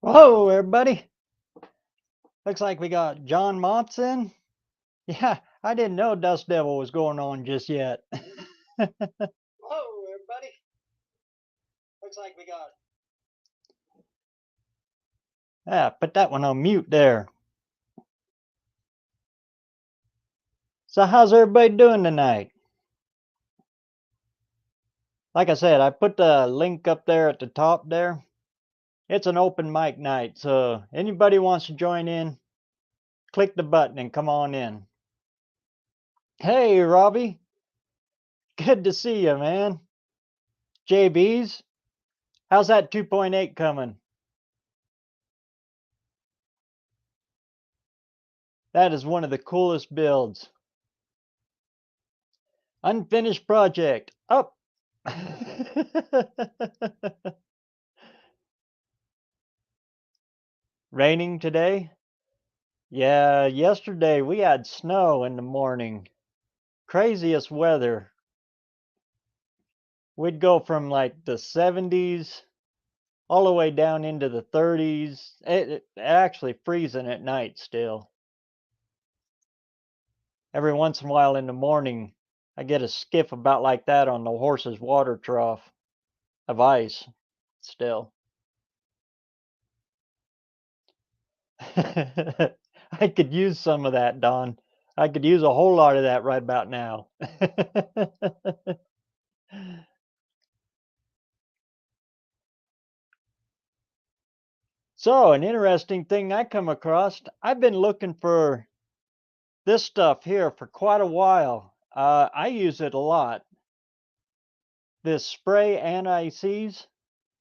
Whoa, everybody. Looks like we got John Motts in. Yeah, I didn't know Dust Devil was going on just yet. Whoa, everybody. Looks like we got. Yeah, put that one on mute there. So, how's everybody doing tonight? Like I said, I put the link up there at the top there. It's an open mic night, so anybody wants to join in, click the button and come on in. Hey, Robbie. Good to see you, man. JB's, how's that 2.8 coming? That is one of the coolest builds. Unfinished project. Up. Raining today? Yeah, yesterday we had snow in the morning. Craziest weather. We'd go from like the 70s all the way down into the 30s. It actually freezing at night still. Every once in a while in the morning, I get a skiff about like that on the horse's water trough of ice still. I could use some of that, Don. I could use a whole lot of that right about now. So, an interesting thing I come across, I've been looking for this stuff here for quite a while. I use it a lot. This spray anti-seize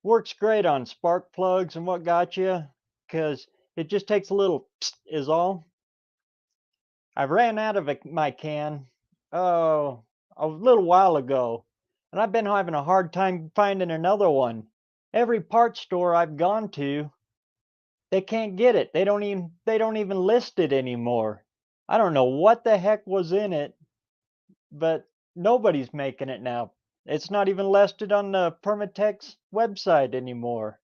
works great on spark plugs and what got you, because it just takes a little is all. I ran out of my can, oh, a little while ago, and I've been having a hard time finding another one. Every parts store I've gone to, they can't get it. They don't even list it anymore. I don't know what the heck was in it, but nobody's making it now. It's not even listed on the Permatex website anymore.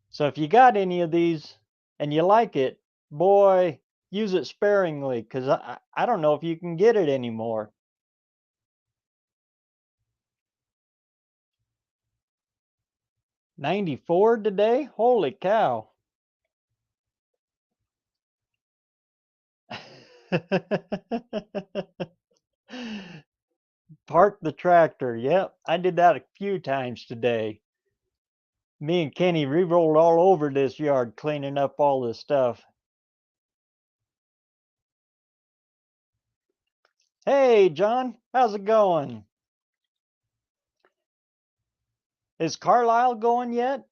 So if you got any of these and you like it, boy, use it sparingly, because I don't know if you can get it anymore. $94 today? Holy cow. Park the tractor. Yep, I did that a few times today. Me and Kenny re-rolled all over this yard cleaning up all this stuff. Hey, John, how's it going? Is Carlisle going yet?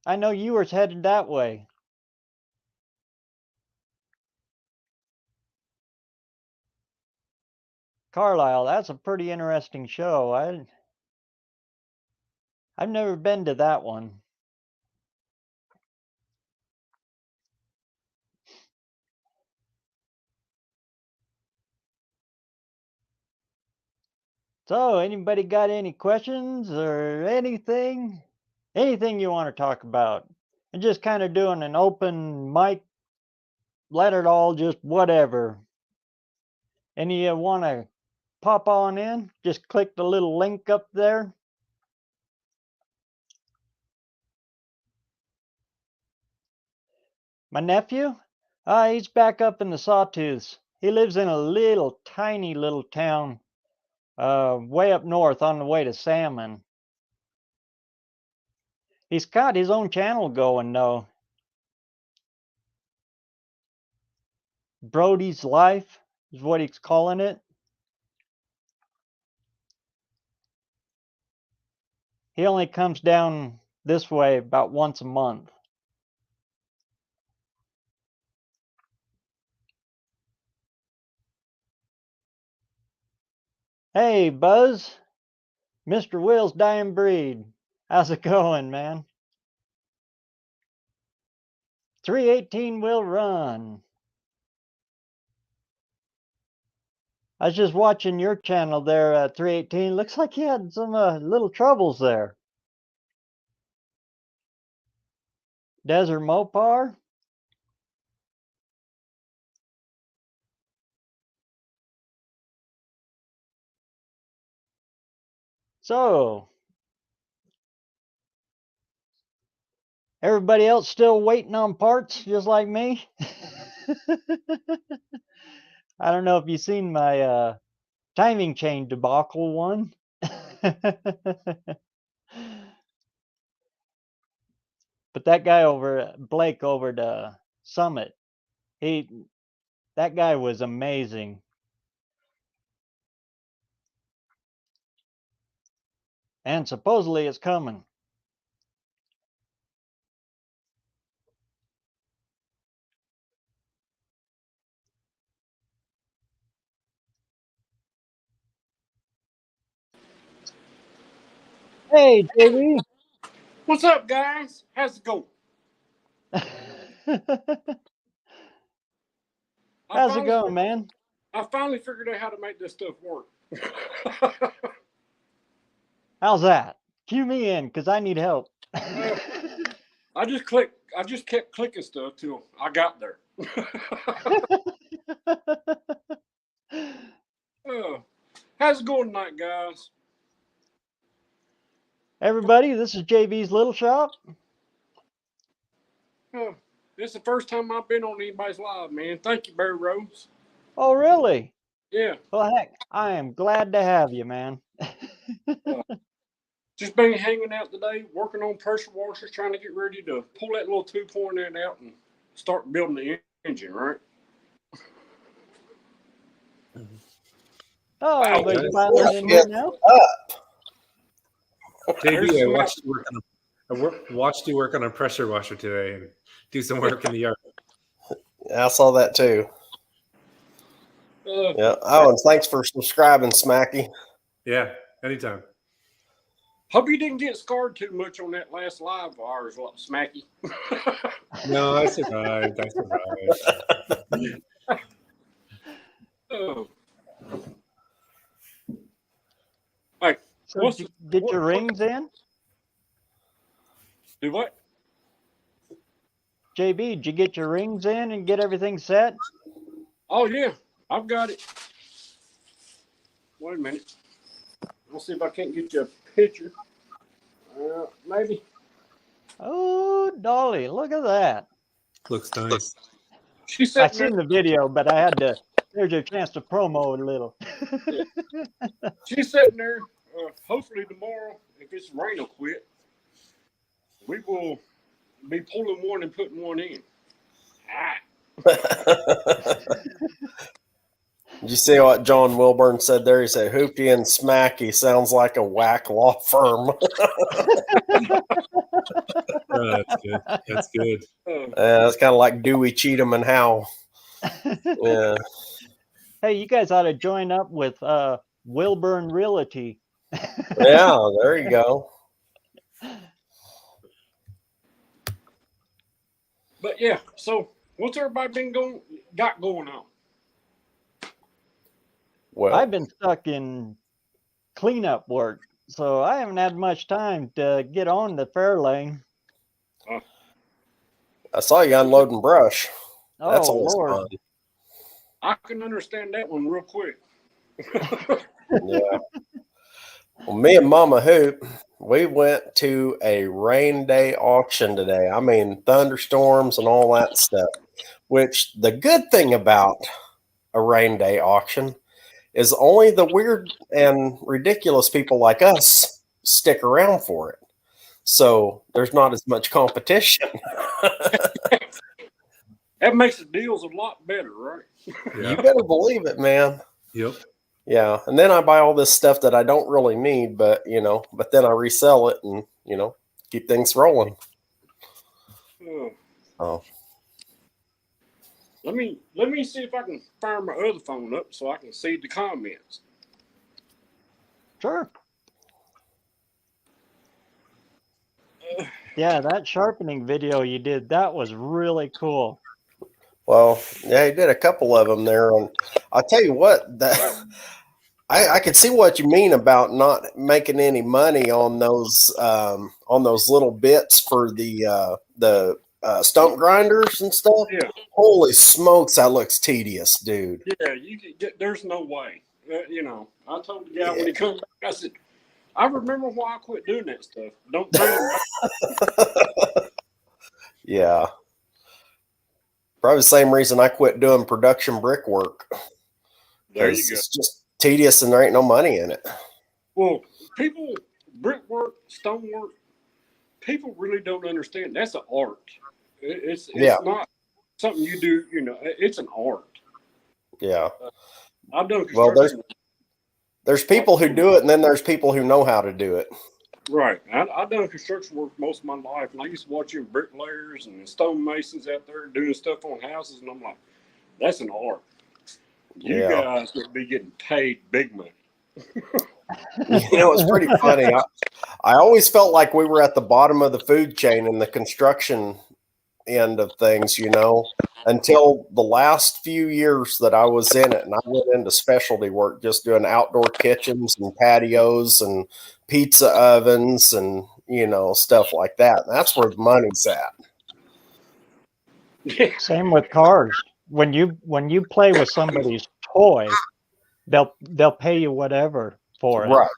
I know you were headed that way. Carlisle, that's a pretty interesting show. I've never been to that one. So, anybody got any questions or anything? Anything you want to talk about? And just kind of doing an open mic, let it all just whatever. And you want to pop on in? Just click the little link up there. My nephew? He's back up in the Sawtooths. He lives in a little tiny little town way up north on the way to Salmon. He's got his own channel going though. Brody's Life is what he's calling it. He only comes down this way about once a month. Hey, Buzz. Mr. Will's dying breed. How's it going, man? 318 will run. I was just watching your channel there at 318. Looks like you had some little troubles there. Desert Mopar. So, everybody else still waiting on parts just like me? I don't know if you've seen my timing chain debacle one. But that guy over Blake over the Summit, that guy was amazing. And supposedly it's coming. Hey, JB. What's up, guys? How's it going? How's it going, man? I finally figured out how to make this stuff work. How's that? Cue me in, because I need help. I just kept clicking stuff till I got there. How's it going tonight, guys? Everybody, this is JB's Little Shop. This is the first time I've been on anybody's live, man. Thank you, BareRose. Oh, really? Yeah. Well, heck, I am glad to have you, man. Just been hanging out today, working on pressure washers, trying to get ready to pull that little 2.8 out and start building the engine, right? Oh, everybody's piling in here now. JB, I watched you work on a pressure washer today and do some work in the yard. Yeah, I saw that too. Yeah. Oh, and thanks for subscribing, Smacky. Yeah, anytime. Hope you didn't get scarred too much on that last live of ours, Smacky. No, I survived. Oh. Hey, so did you get your rings in? Do what? JB, did you get your rings in and get everything set? Oh, yeah. I've got it. Wait a minute. I'll see if I can't get you a picture. Maybe. Oh, Dolly, look at that. Looks nice. I seen the video, but I had to. There's a chance to promo a little. Yeah. She's sitting there. Hopefully tomorrow, if it's rain will quit, we will be pulling one and putting one in. Did you see what John Wilburn said there? He said, Hoopty and Smacky sounds like a whack law firm. That's good. That's good. It's kind of like Dewey, Cheatham, and Howe. Yeah. Hey, you guys ought to join up with Wilburn Realty. Yeah, there you go. But yeah, so what's everybody got going on? Well, I've been stuck in cleanup work, so I haven't had much time to get on the fair lane. I saw you unloading brush. That's Oh, always Lord. fun. I can understand that one real quick. Yeah. Well, me and Mama Hoop, we went to a rain day auction today. I mean, thunderstorms and all that stuff, which the good thing about a rain day auction is only the weird and ridiculous people like us stick around for it. So there's not as much competition. That makes the deals a lot better, right? Yeah. You better believe it, man. Yep. Yeah. And then I buy all this stuff that I don't really need, but then I resell it and, keep things rolling. Oh. Let me see if I can fire my other phone up so I can see the comments. Sure. Yeah, that sharpening video you did, that was really cool. Well, yeah, he did a couple of them there. And I'll tell you what, I could see what you mean about not making any money on those little bits for the stump grinders and stuff. Yeah. Holy smokes, that looks tedious, dude. Yeah, you can get, there's no way. I told the guy when he come back, I said, I remember why I quit doing that stuff. Don't bring it back. Yeah. Probably the same reason I quit doing production brickwork. There you go. It's just tedious and there ain't no money in it. Well, people, brickwork, stonework, people really don't understand. That's an art. It's not something you do, it's an art. Yeah. I've done Well, construction. there's people who do it, and then there's people who know how to do it. Right. I've done construction work most of my life, and I used to watch them bricklayers and stonemasons out there doing stuff on houses, and I'm like, that's an art. You guys would be getting paid big money. It's pretty funny. I always felt like we were at the bottom of the food chain in the construction end of things, until the last few years that I was in it. And I went into specialty work, just doing outdoor kitchens and patios and pizza ovens and, stuff like that. And that's where the money's at. Same with cars. When you play with somebody's toy, they'll pay you whatever for it. Right.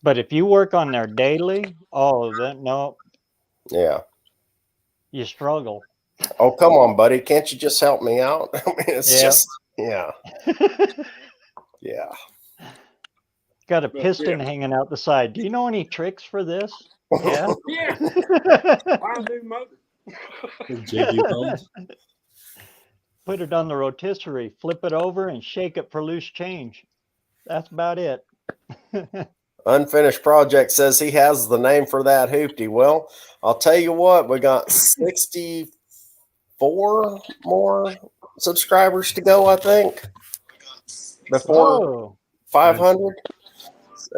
But if you work on their daily, no. Yeah. You struggle. Oh, come on, buddy. Can't you just help me out? I mean, it's just, yeah. Yeah. Got a piston hanging out the side. Do you know any tricks for this? Yeah. Yeah. I do motor. Put it on the rotisserie, flip it over, and shake it for loose change. That's about it. Unfinished Project says he has the name for that hoopty. Well, I'll tell you what, we got 64 more subscribers to go, I think, before 500.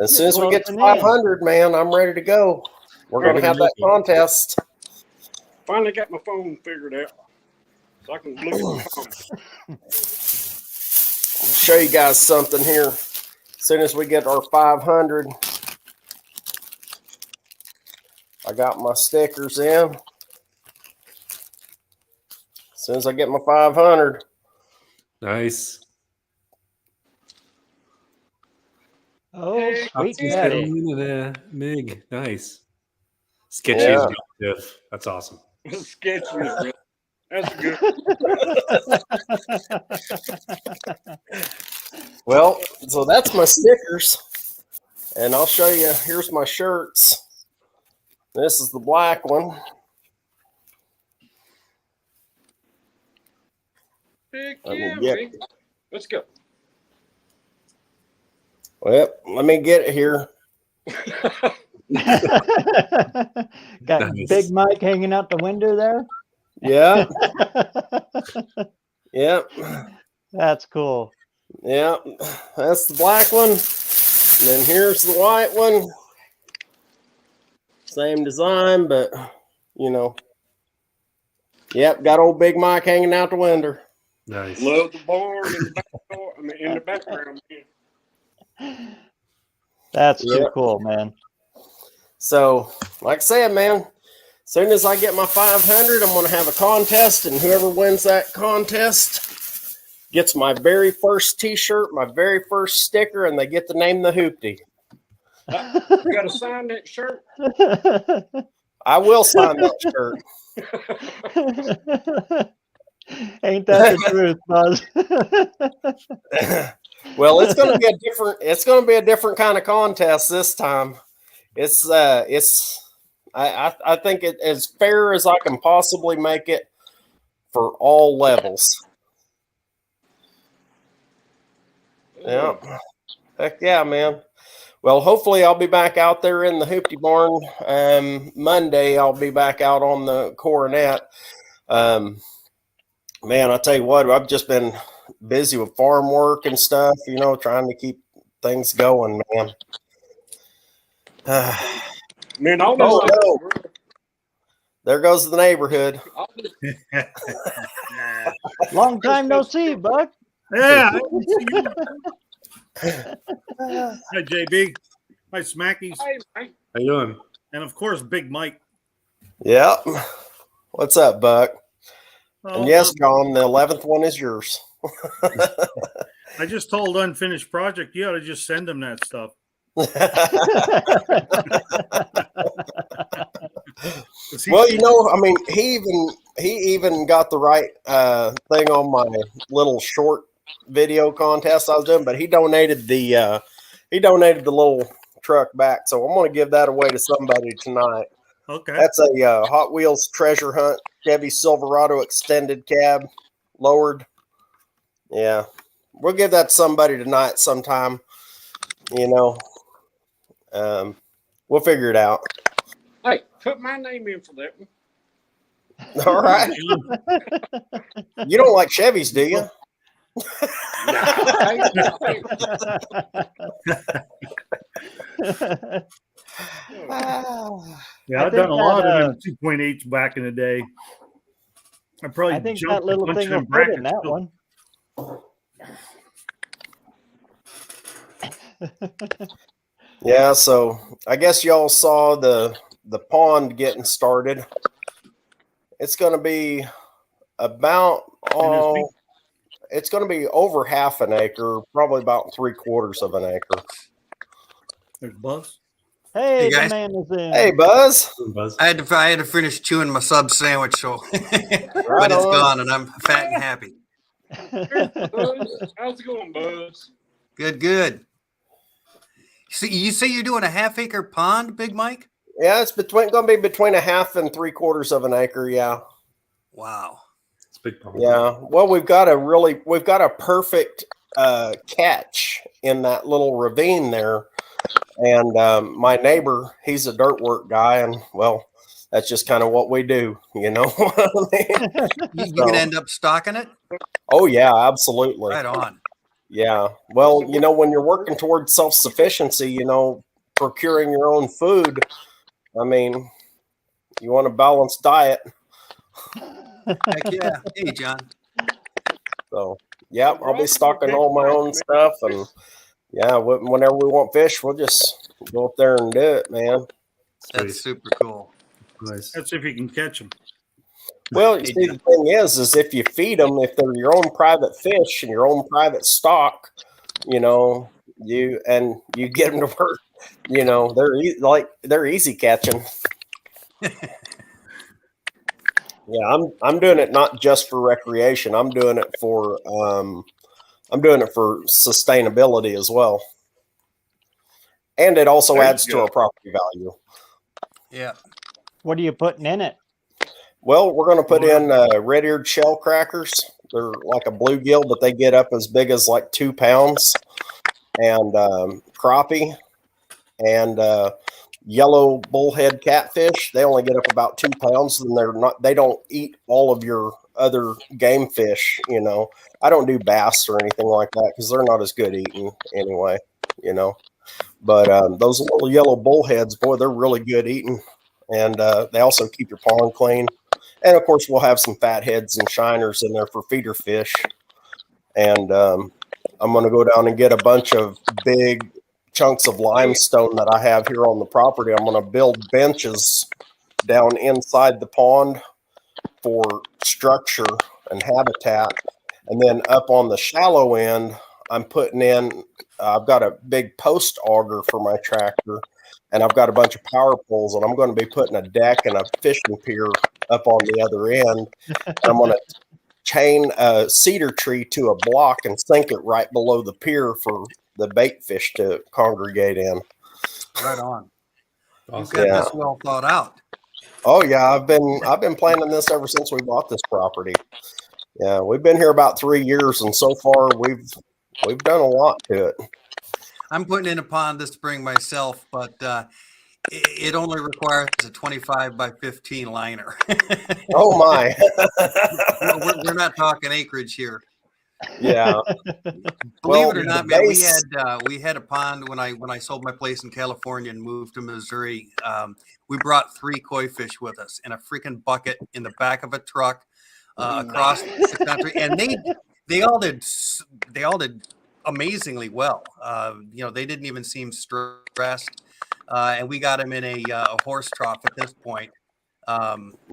As soon as we get to 500, man, I'm ready to go. We're going to have that contest. Finally got my phone figured out, so I can look at my phone. I'll show you guys something here. As soon as we get our 500, I got my stickers in. As soon as I get my 500. Nice. Oh, sweet daddy. Mig. Nice. Sketchy Yeah. as Jeff. That's awesome. Sketchy is real. That's good. Well, so that's my stickers. And I'll show you. Here's my shirts. This is the black one. Heck yeah, man. Let's go. Well, let me get it here. Got Nice. Big Mike hanging out the window there. Yeah. Yeah. That's cool. Yeah. That's the black one. And then here's the white one. Same design, but, Yep, got old Big Mike hanging out the window. Nice. Love the barn in the back door. In the background, man. That's too cool, man. So, like I said, man, as soon as I get my 500, I'm going to have a contest, and whoever wins that contest gets my very first T-shirt, my very first sticker, and they get to name the hoopty. You got to sign that shirt. I will sign that shirt. Ain't that the truth, Buzz? Well, it's going to be a different kind of contest this time. I think it as fair as I can possibly make it for all levels. Yeah. Heck yeah, man. Well, hopefully I'll be back out there in the hoopty barn. Monday I'll be back out on the Coronet. Man, I tell you what, I've just been busy with farm work and stuff, trying to keep things going, man. Man, There goes the neighborhood. Long time no see, Buck. Yeah. Hi, JB. Hi, Smackies. Hey, How you doing? And of course, Big Mike. Yeah. What's up, Buck? Oh, And yes, John, the 11th one is yours. I just told Unfinished Project, you ought to just send them that stuff. Well, I mean, he even got the right thing on my little short video contest I was doing, but he donated the little truck back, so I'm going to give that away to somebody tonight. Okay. That's a Hot Wheels Treasure Hunt Chevy Silverado extended cab, lowered. Yeah, we'll give that to somebody tonight sometime. We'll figure it out. Hey, put my name in for that one. All right. You don't like Chevys, do you? Yeah, I've done a lot of them 2.8s back in the day. I probably think jumped that little a bunch thing of will them fit in that brackets. one. Yeah, so I guess y'all saw the pond getting started. It's going to be about it's going to be over half an acre, probably about 3/4 of an acre. There's Buzz. Hey, the guys. man is in. Hey, Buzz. Buzz. I had to finish chewing my sub sandwich, so but Right it's on. gone, and I'm fat and happy. Buzz. How's it going, Buzz? Good. So you say you're doing a half-acre pond, Big Mike? Yeah, it's going to be between a half and 3/4 of an acre. Yeah. Wow. It's a big pond. Yeah. Well, we've got a perfect catch in that little ravine there. And my neighbor, he's a dirt work guy, and well, that's just kind of what we do, you know what I mean? You can end up stocking it? Oh yeah, absolutely. Right on. Yeah. Well, when you're working towards self-sufficiency, procuring your own food, I mean, you want a balanced diet. Heck yeah. Hey, John. So, yeah, I'll be stocking all my own stuff, and yeah, whenever we want fish, we'll just go up there and do it, man. That's super cool. Nice. That's if you can catch them. Well, you see, the thing is if you feed them, if they're your own private fish and your own private stock, you get them to work. They're easy catching. Yeah, I'm doing it not just for recreation. I'm doing it for sustainability as well, and it also adds to our property value. Yeah. What are you putting in it? Well, we're going to put in red-eared shell crackers. They're like a bluegill, but they get up as big as like 2 pounds. And crappie and yellow bullhead catfish. They only get up about 2 pounds, and they don't eat all of your other game fish. I don't do bass or anything like that because they're not as good eating anyway. But those little yellow bullheads, boy, they're really good eating, and they also keep your pond clean. And of course, we'll have some fatheads and shiners in there for feeder fish. And I'm going to go down and get a bunch of big chunks of limestone that I have here on the property. I'm going to build benches down inside the pond for structure and habitat. And then up on the shallow end, I'm putting in, I've got a big post auger for my tractor, and I've got a bunch of power poles, and I'm going to be putting a deck and a fishing pier up on the other end. And I'm going to chain a cedar tree to a block and sink it right below the pier for the bait fish to congregate in. Right on. Awesome. You've got this well thought out. Oh yeah, I've been planning this ever since we bought this property. Yeah, we've been here about 3 years, and so far we've done a lot to it. I'm putting in a pond this spring myself, but it only requires a 25 by 15 liner. Oh my! we're not talking acreage here. Yeah. Believe it or not, man, we had a pond when I sold my place in California and moved to Missouri. We brought 3 koi fish with us in a freaking bucket in the back of a truck across the country, and they all did amazingly well. They didn't even seem stressed, and we got them in a horse trough at this point.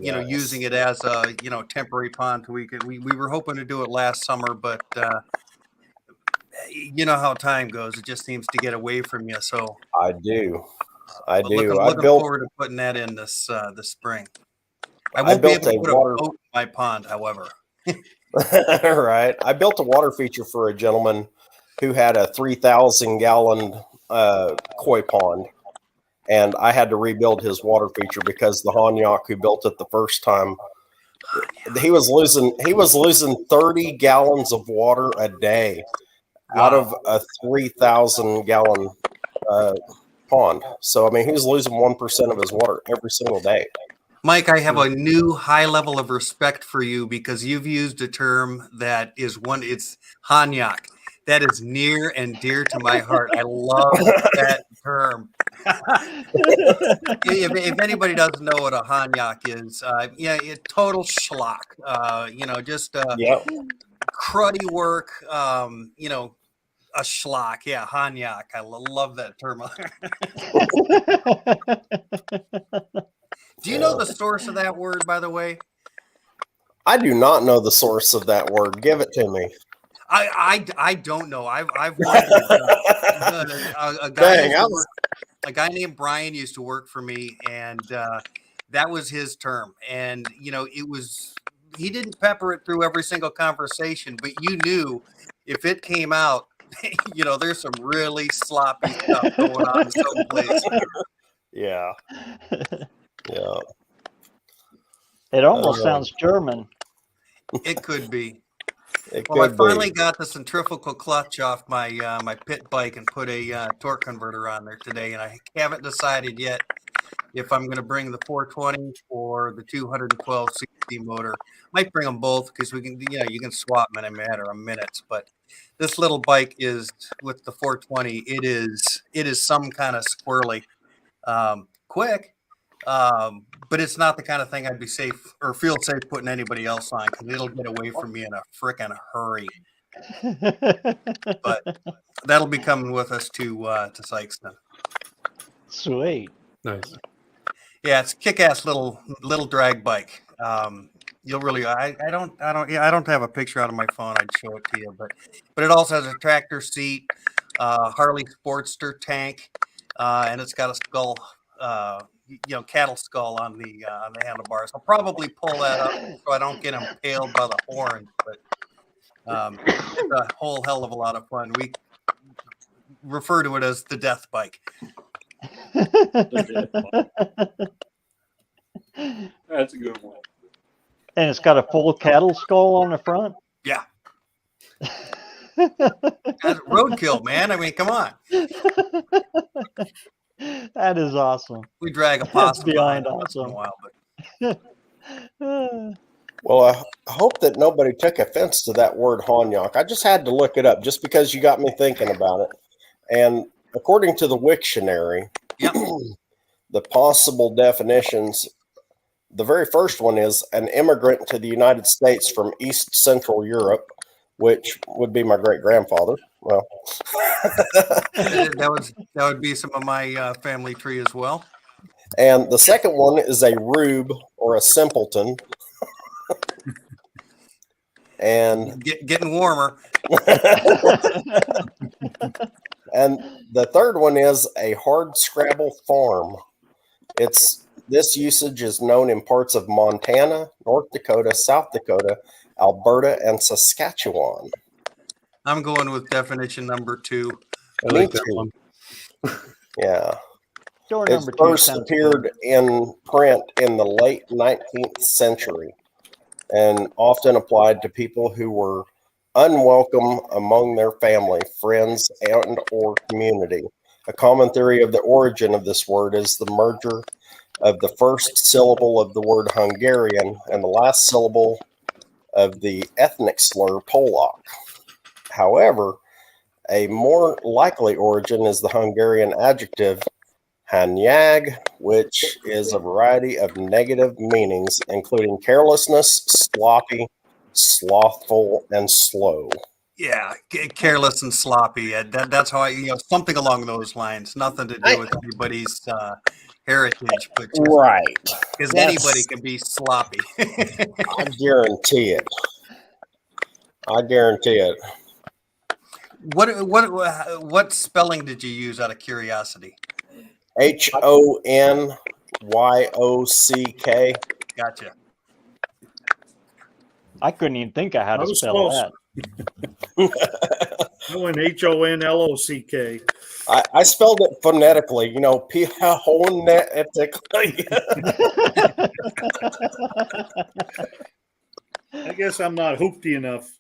using it as a temporary pond. We were hoping to do it last summer, but you know how time goes. It just seems to get away from you. So I do. I do. Looking forward to putting that in this spring. I won't be able to put a boat in my pond, however. Right. I built a water feature for a gentleman who had a 3,000 gallon koi pond, and I had to rebuild his water feature because the Hanyak who built it the first time, he was losing 30 gallons of water a day out of a 3,000 gallon pond. So I mean, he was losing 1% of his water every single day. Mike, I have a new high level of respect for you because you've used a term that is it's Hanyak. That is near and dear to my heart. I love that term. if anybody doesn't know what a Hanyak is, total schlock. Just cruddy work. A schlock. Yeah, Hanyak. I love that term. Do you know the source of that word, by the way? I do not know the source of that word. Give it to me. I don't know. I've wondered. A guy named Brian used to work for me, and that was his term. And he didn't pepper it through every single conversation, but you knew if it came out, there's some really sloppy stuff going on someplace. Yeah. Yeah. It almost sounds German. It could be. I finally got the centrifugal clutch off my my pit bike and put a torque converter on there today, and I haven't decided yet if I'm going to bring the 420 or the 212 cc motor. Might bring them both because we can, you can swap them in a matter of minutes. But this little bike is with the 420. It is some kind of squirrely, quick. But it's not the kind of thing I'd be safe or feel safe putting anybody else on because it'll get away from me in a frickin' hurry. But that'll be coming with us to Sykeston. Sweet. Nice. Yeah, it's a kick-ass little drag bike. You'll really I don't have a picture out of my phone. I'd show it to you, but it also has a tractor seat, Harley Sportster tank, and it's got a skull. Cattle skull on the handlebars. I'll probably pull that up so I don't get impaled by the horn. But it's a whole hell of a lot of fun. We refer to it as the death bike. That's a good one. And it's got a full cattle skull on the front. Yeah. That's roadkill, man. I mean, come on. That is awesome. We drag a possum beyond once in a awesome. while, but Well, I hope that nobody took offense to that word Hanyak. I just had to look it up just because you got me thinking about it. And according to the Wiktionary, yep. The possible definitions, the very first one is an immigrant to the United States from East Central Europe, which would be my great-grandfather. Well, that would be some of my family tree as well. And the second one is a rube or a simpleton. And getting warmer. And the third one is a hard scrabble farm. This usage is known in parts of Montana, North Dakota, South Dakota, Alberta, and Saskatchewan. I'm going with definition number 2. Me too. Yeah. It first appeared in print in the late 19th century and often applied to people who were unwelcome among their family, friends, and or community. A common theory of the origin of this word is the merger of the first syllable of the word Hungarian and the last syllable of the ethnic slur Polak. However, a more likely origin is the Hungarian adjective hanyag, which is a variety of negative meanings, including carelessness, sloppy, slothful, and slow. Yeah, careless and sloppy. That's how something along those lines. Nothing to do with anybody's heritage, but right. because Yes. anybody can be sloppy. I guarantee it. I guarantee it. What spelling did you use out of curiosity? HONYOCK. Gotcha. I couldn't even think of how I to was spell close. that. I went HONLOCK. I spelled it phonetically, phonetically. I guess I'm not hoopty enough.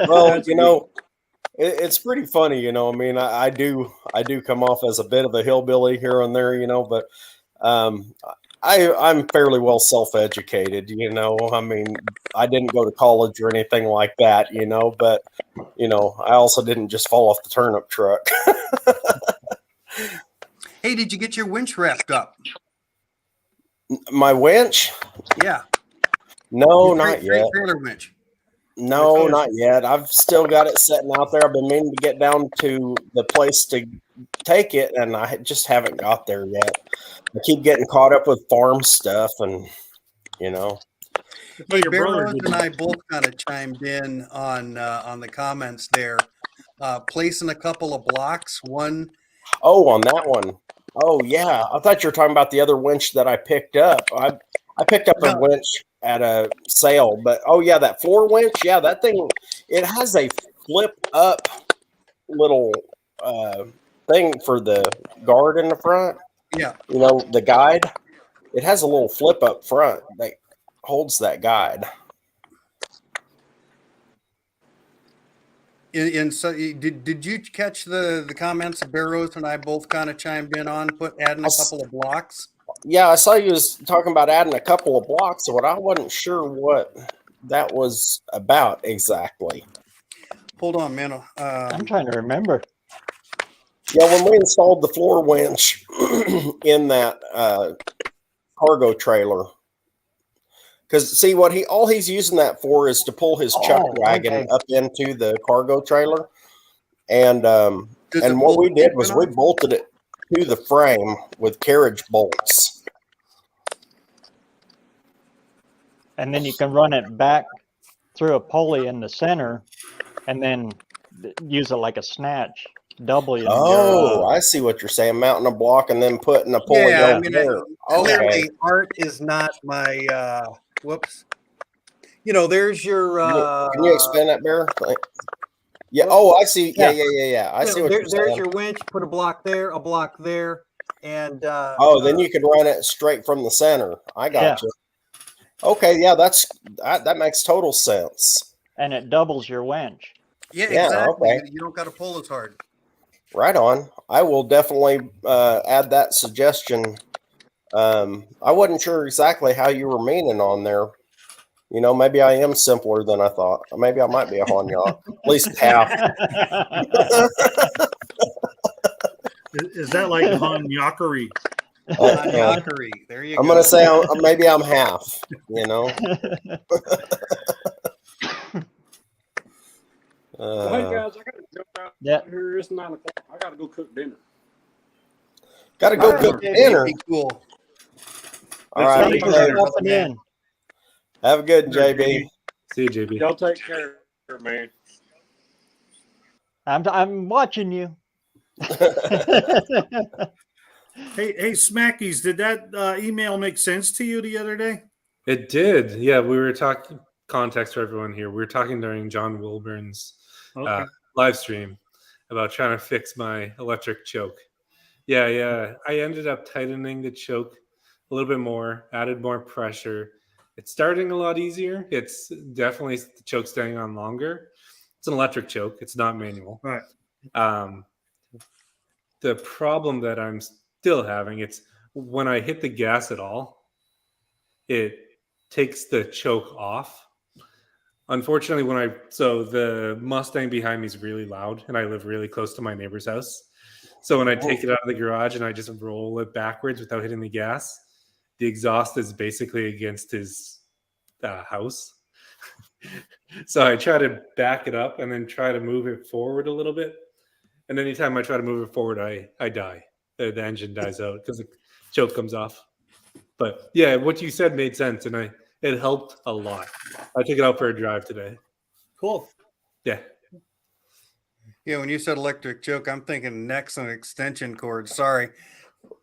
Well, it's pretty funny, I mean, I do come off as a bit of a hillbilly here and there, but I'm fairly well self-educated, I mean, I didn't go to college or anything like that, but I also didn't just fall off the turnip truck. Hey, did you get your winch wrapped up? My winch? Yeah. No, Your not yet. trailer winch. No, not yet. I've still got it sitting out there. I've been meaning to get down to the place to take it, and I just haven't got there yet. I keep getting caught up with farm stuff, and Hey, your brother BareRose and I both kind of chimed in on the comments there, placing a couple of blocks. One, on that one. Oh yeah, I thought you were talking about the other winch that I picked up. I picked up a No. winch at a sale, but yeah, that floor winch, yeah, that thing, it has a flip up little thing for the guard in the front. yeah. The guide. It has a little flip up front that holds that guide. And so, did you catch the comments that BareRose and I both kind of chimed in on, adding a couple of blocks? Yeah, I saw you was talking about adding a couple of blocks, but I wasn't sure what that was about exactly. Hold on, man. I'm trying to remember. Yeah, when we installed the floor winch in that cargo trailer, because see what all he's using that for is to pull his chuck wagon up into the cargo trailer, and what we did was we bolted it to the frame with carriage bolts, And then you can run it back through a pulley in the center, and then use it like a snatch. I see what you're saying. Mounting a block and then putting a pulley over there. Clearly, art is not my. Whoops. There's your. Can you expand that, Bear? Yeah. Oh, I see. Yeah. I see what you're saying. There's your winch. Put a block there, and. Then you can run it straight from the center. I got you. Okay. Yeah, that makes total sense. And it doubles your winch. Yeah, exactly. Okay. You don't got to pull as hard. Right on. I will definitely add that suggestion. I wasn't sure exactly how you were meaning on there. Maybe I am simpler than I thought. Maybe I might be a Honyak. At least half. Is that like Honyakkery? There you I'm go. going to say maybe I'm half, Well, hey guys, I gotta jump out here. It's 9 o'clock. I gotta go cook dinner. Gotta go cook dinner. Cool. All right. In. Have a good JB. See you, JB. Y'all take care, man. I'm watching you. Hey, Smackies, did that email make sense to you the other day? It did. Yeah, we were talking. Context for everyone here. We were talking during John Wilburn's live stream about trying to fix my electric choke. Yeah. I ended up tightening the choke a little bit more, added more pressure. It's starting a lot easier. It's definitely the choke staying on longer. It's an electric choke. It's not manual. Right. The problem that I'm still having, it's when I hit the gas at all, it takes the choke off. Unfortunately, so the Mustang behind me is really loud, and I live really close to my neighbor's house. So when I take it out of the garage and I just roll it backwards without hitting the gas, the exhaust is basically against his house. So I try to back it up and then try to move it forward a little bit. And anytime I try to move it forward, I die the engine dies out because the choke comes off. But yeah, what you said made sense, and it helped a lot. I took it out for a drive today. Cool. Yeah. Yeah, when you said electric choke, I'm thinking necks and extension cords. Sorry.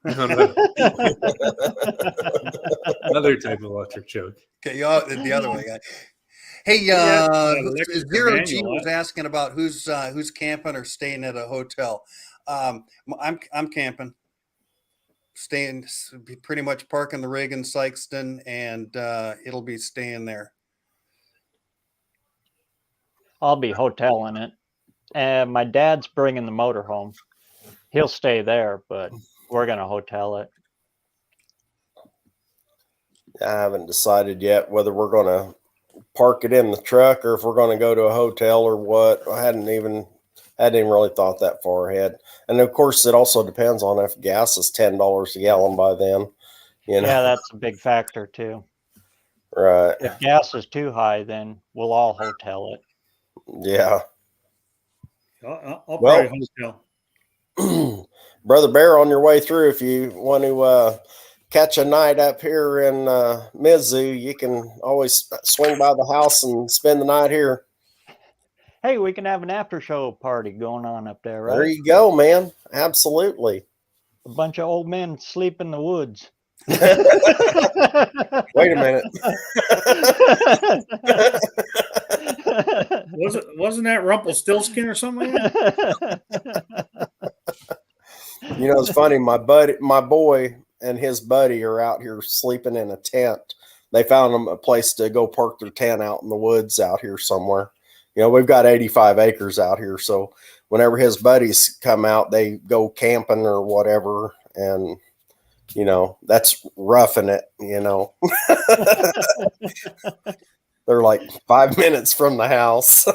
No. Another type of electric choke. Okay, the other way. Hey, electric or Zero G manual, was asking about who's camping or staying at a hotel. I'm camping, staying, pretty much parking the rig in Sykeston, and it'll be staying there. I'll be hoteling it. And my dad's bringing the motorhome. He'll stay there, but we're going to hotel it. I haven't decided yet whether we're going to park it in the truck or if we're going to go to a hotel or what. I hadn't even really thought that far ahead. And of course, it also depends on if gas is $10 a gallon by then. You know? Yeah, that's a big factor too. Right. If gas is too high, then we'll all hotel it. Yeah. I'll probably hotel. Brother Bear, on your way through, if you want to catch a night up here in Mizzou, you can always swing by the house and spend the night here. Hey, we can have an after show party going on up there, right? There you go, man. Absolutely. A bunch of old men sleep in the woods. Wait a minute. Wasn't that Rumpelstiltskin or something like that? You know, it's funny. My boy and his buddy are out here sleeping in a tent. They found them a place to go park their tent out in the woods out here somewhere. You know, we've got 85 acres out here. So whenever his buddies come out, they go camping or whatever. And, you know, that's roughing it, you know. They're like 5 minutes from the house.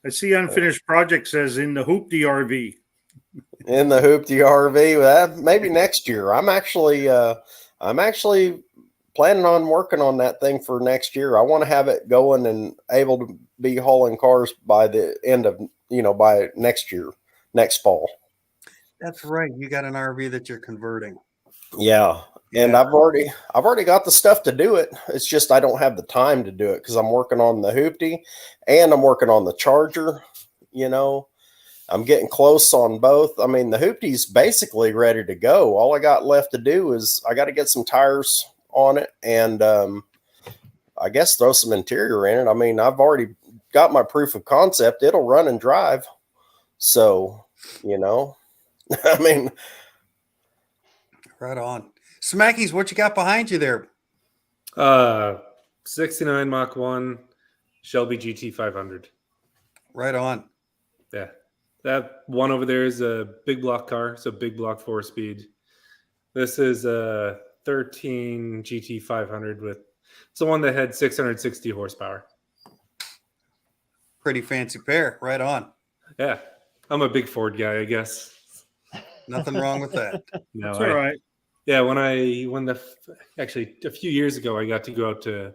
I see unfinished project says in the Hoopty RV. In the Hoopty RV, well, maybe next year. I'm actually planning on working on that thing for next year. I want to have it going and able to be hauling cars by the end of, by next year, next fall. That's right. You got an RV that you're converting. Yeah. And I've already got the stuff to do it. It's just I don't have the time to do it because I'm working on the Hoopty and I'm working on the Charger. You know, I'm getting close on both. I mean, the Hoopty's basically ready to go. All I got left to do is I got to get some tires on it and I guess throw some interior in it. I mean, I've already got my proof of concept. It'll run and drive. So, I mean, right on. Smackies, what you got behind you there? 69 Mach 1 Shelby GT 500. Right on. Yeah. That one over there is a big block car, so big block 4-speed. This is a 13 GT 500 it's the one that had 660 horsepower. Pretty fancy pair. Right on. Yeah. I'm a big Ford guy, I guess. Nothing wrong with that. No, That's all right. Yeah, actually a few years ago, I got to go out to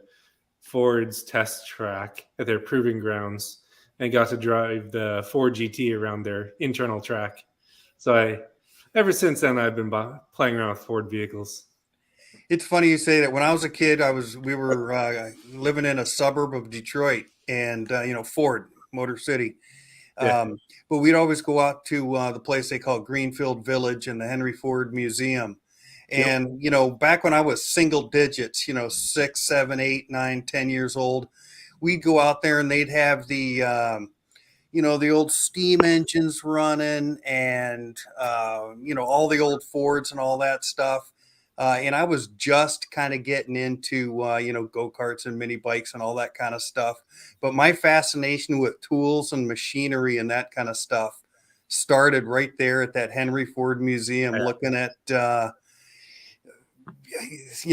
Ford's test track at their proving grounds and got to drive the Ford GT around their internal track. So ever since then, I've been playing around with Ford vehicles. It's funny you say that. When I was a kid, we were living in a suburb of Detroit, and Ford, Motor City. But we'd always go out to the place they call Greenfield Village and the Henry Ford Museum. And, back when I was single digits, 6, 7, 8, 9, 10 years old, we'd go out there and they'd have the, the old steam engines running and, all the old Fords and all that stuff. And I was just kind of getting into, go-karts and mini bikes and all that kind of stuff. But my fascination with tools and machinery and that kind of stuff started right there at that Henry Ford Museum, looking at,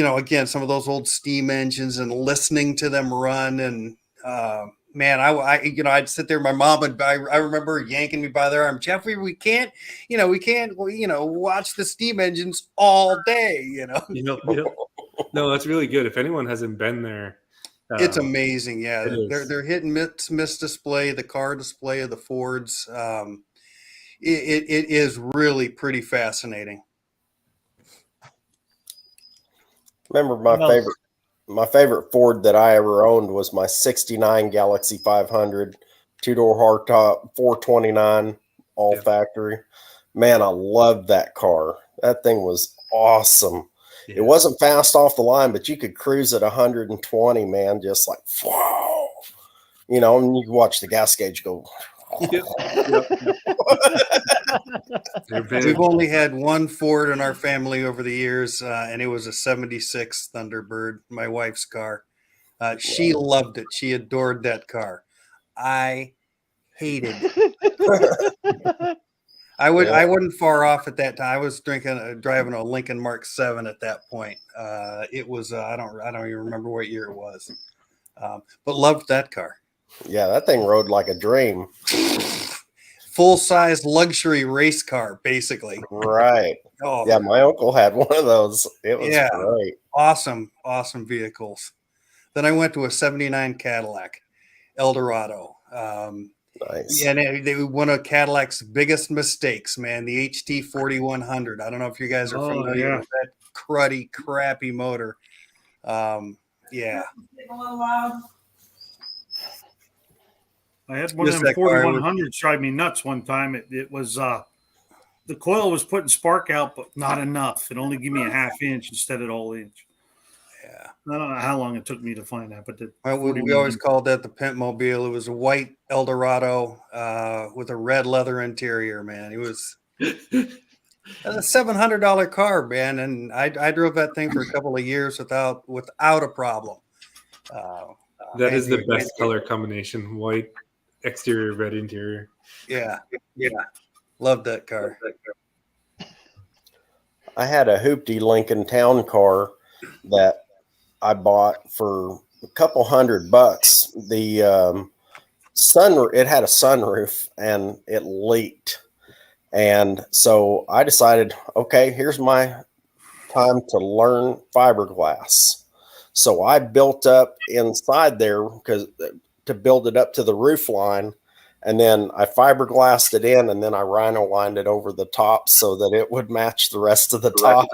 again, some of those old steam engines and listening to them run. And man, I'd sit there. My mom would, I remember yanking me by the arm. Jeffrey, we can't watch the steam engines all day. No, that's really good. If anyone hasn't been there, it's amazing. Yeah, it they're hit and miss display, the car display of the Fords. it is really pretty fascinating. Remember Those- my favorite Ford that I ever owned was my 69 Galaxy 500, two-door hardtop, 429, all Yeah. factory. Man, I loved that car. That thing was awesome. Yeah. It wasn't fast off the line, but you could cruise at 120, man, just like, wow. You know, and you could watch the gas gauge go. Yep. They're big. We've only had one Ford in our family over the years, and it was a 76 Thunderbird, my wife's car. She loved it. She adored that car. I hated it. I wasn't far off at that time. I was driving a Lincoln Mark 7 at that point. It was I don't even remember what year it was, but loved that car. Yeah, that thing rode like a dream. Full-size luxury race car, basically. Right. Oh, Yeah, my uncle had one of those. It was Yeah. great. awesome vehicles. Then I went to a 79 Cadillac Eldorado. Nice. And they one of Cadillac's biggest mistakes, man, the HT 4100. I don't know if you guys are familiar with that cruddy, crappy motor. Yeah. I had one of Just them that car 4100s drive me nuts one time. It was the coil was putting spark out, but not enough. It only gave me a half inch instead of all inch. Yeah. I don't know how long it took me to find that, but We always called that the Pimp Mobile. It was a white Eldorado with a red leather interior, man. It was a $700 car, man, and I drove that thing for a couple of years without a problem. That is the best color combination: white exterior, red interior. Yeah. Loved that car. I had a hoopty Lincoln Town car that I bought for a couple $100. The it had a sunroof and it leaked. And so I decided, okay, here's my time to learn fiberglass. So I built up inside there to build it up to the roof line. And then I fiberglassed it in, and then I rhino lined it over the top so that it would match the rest of the top.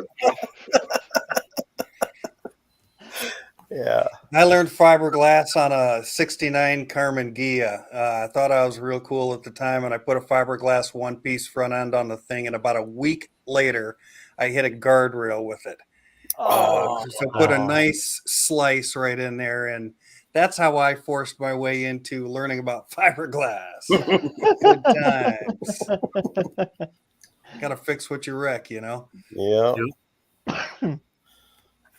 Yeah. I learned fiberglass on a 69 Carmen Ghia. I thought I was real cool at the time, and I put a fiberglass one-piece front end on the thing, and about a week later, I hit a guardrail with it. So put a nice slice right in there, and that's how I forced my way into learning about fiberglass. Good times. Got to fix what you wreck, you know? Yeah.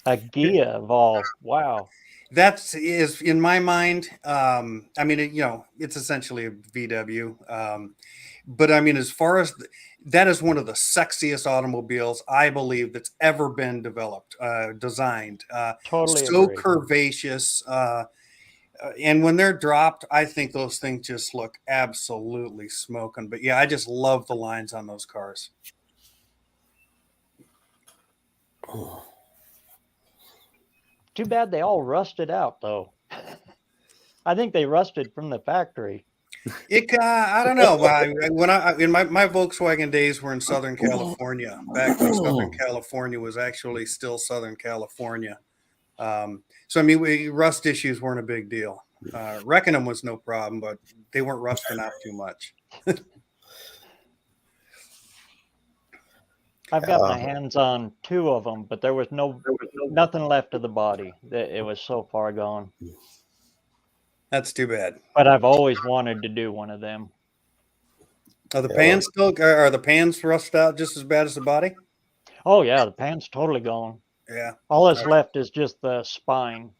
A Ghia of all. Wow. That is in my mind. I mean, it's essentially a VW. But I mean, as far as that is one of the sexiest automobiles I believe that's ever been developed, designed. Totally so agree. curvaceous. And when they're dropped, I think those things just look absolutely smoking. But yeah, I just love the lines on those cars. Too bad they all rusted out, though. I think they rusted from the factory. I don't know. When in my Volkswagen days were in Southern California, back when Southern California was actually still Southern California. So I mean, rust issues weren't a big deal. Wrecking them was no problem, but they weren't rusting out too much. I've got my hands on 2 of them, but there was nothing left of the body. It was so far gone. That's too bad. But I've always wanted to do one of them. Are the pans are the pans rusted out just as bad as the body? Oh yeah, the pan's totally gone. Yeah. All that's left is just the spine.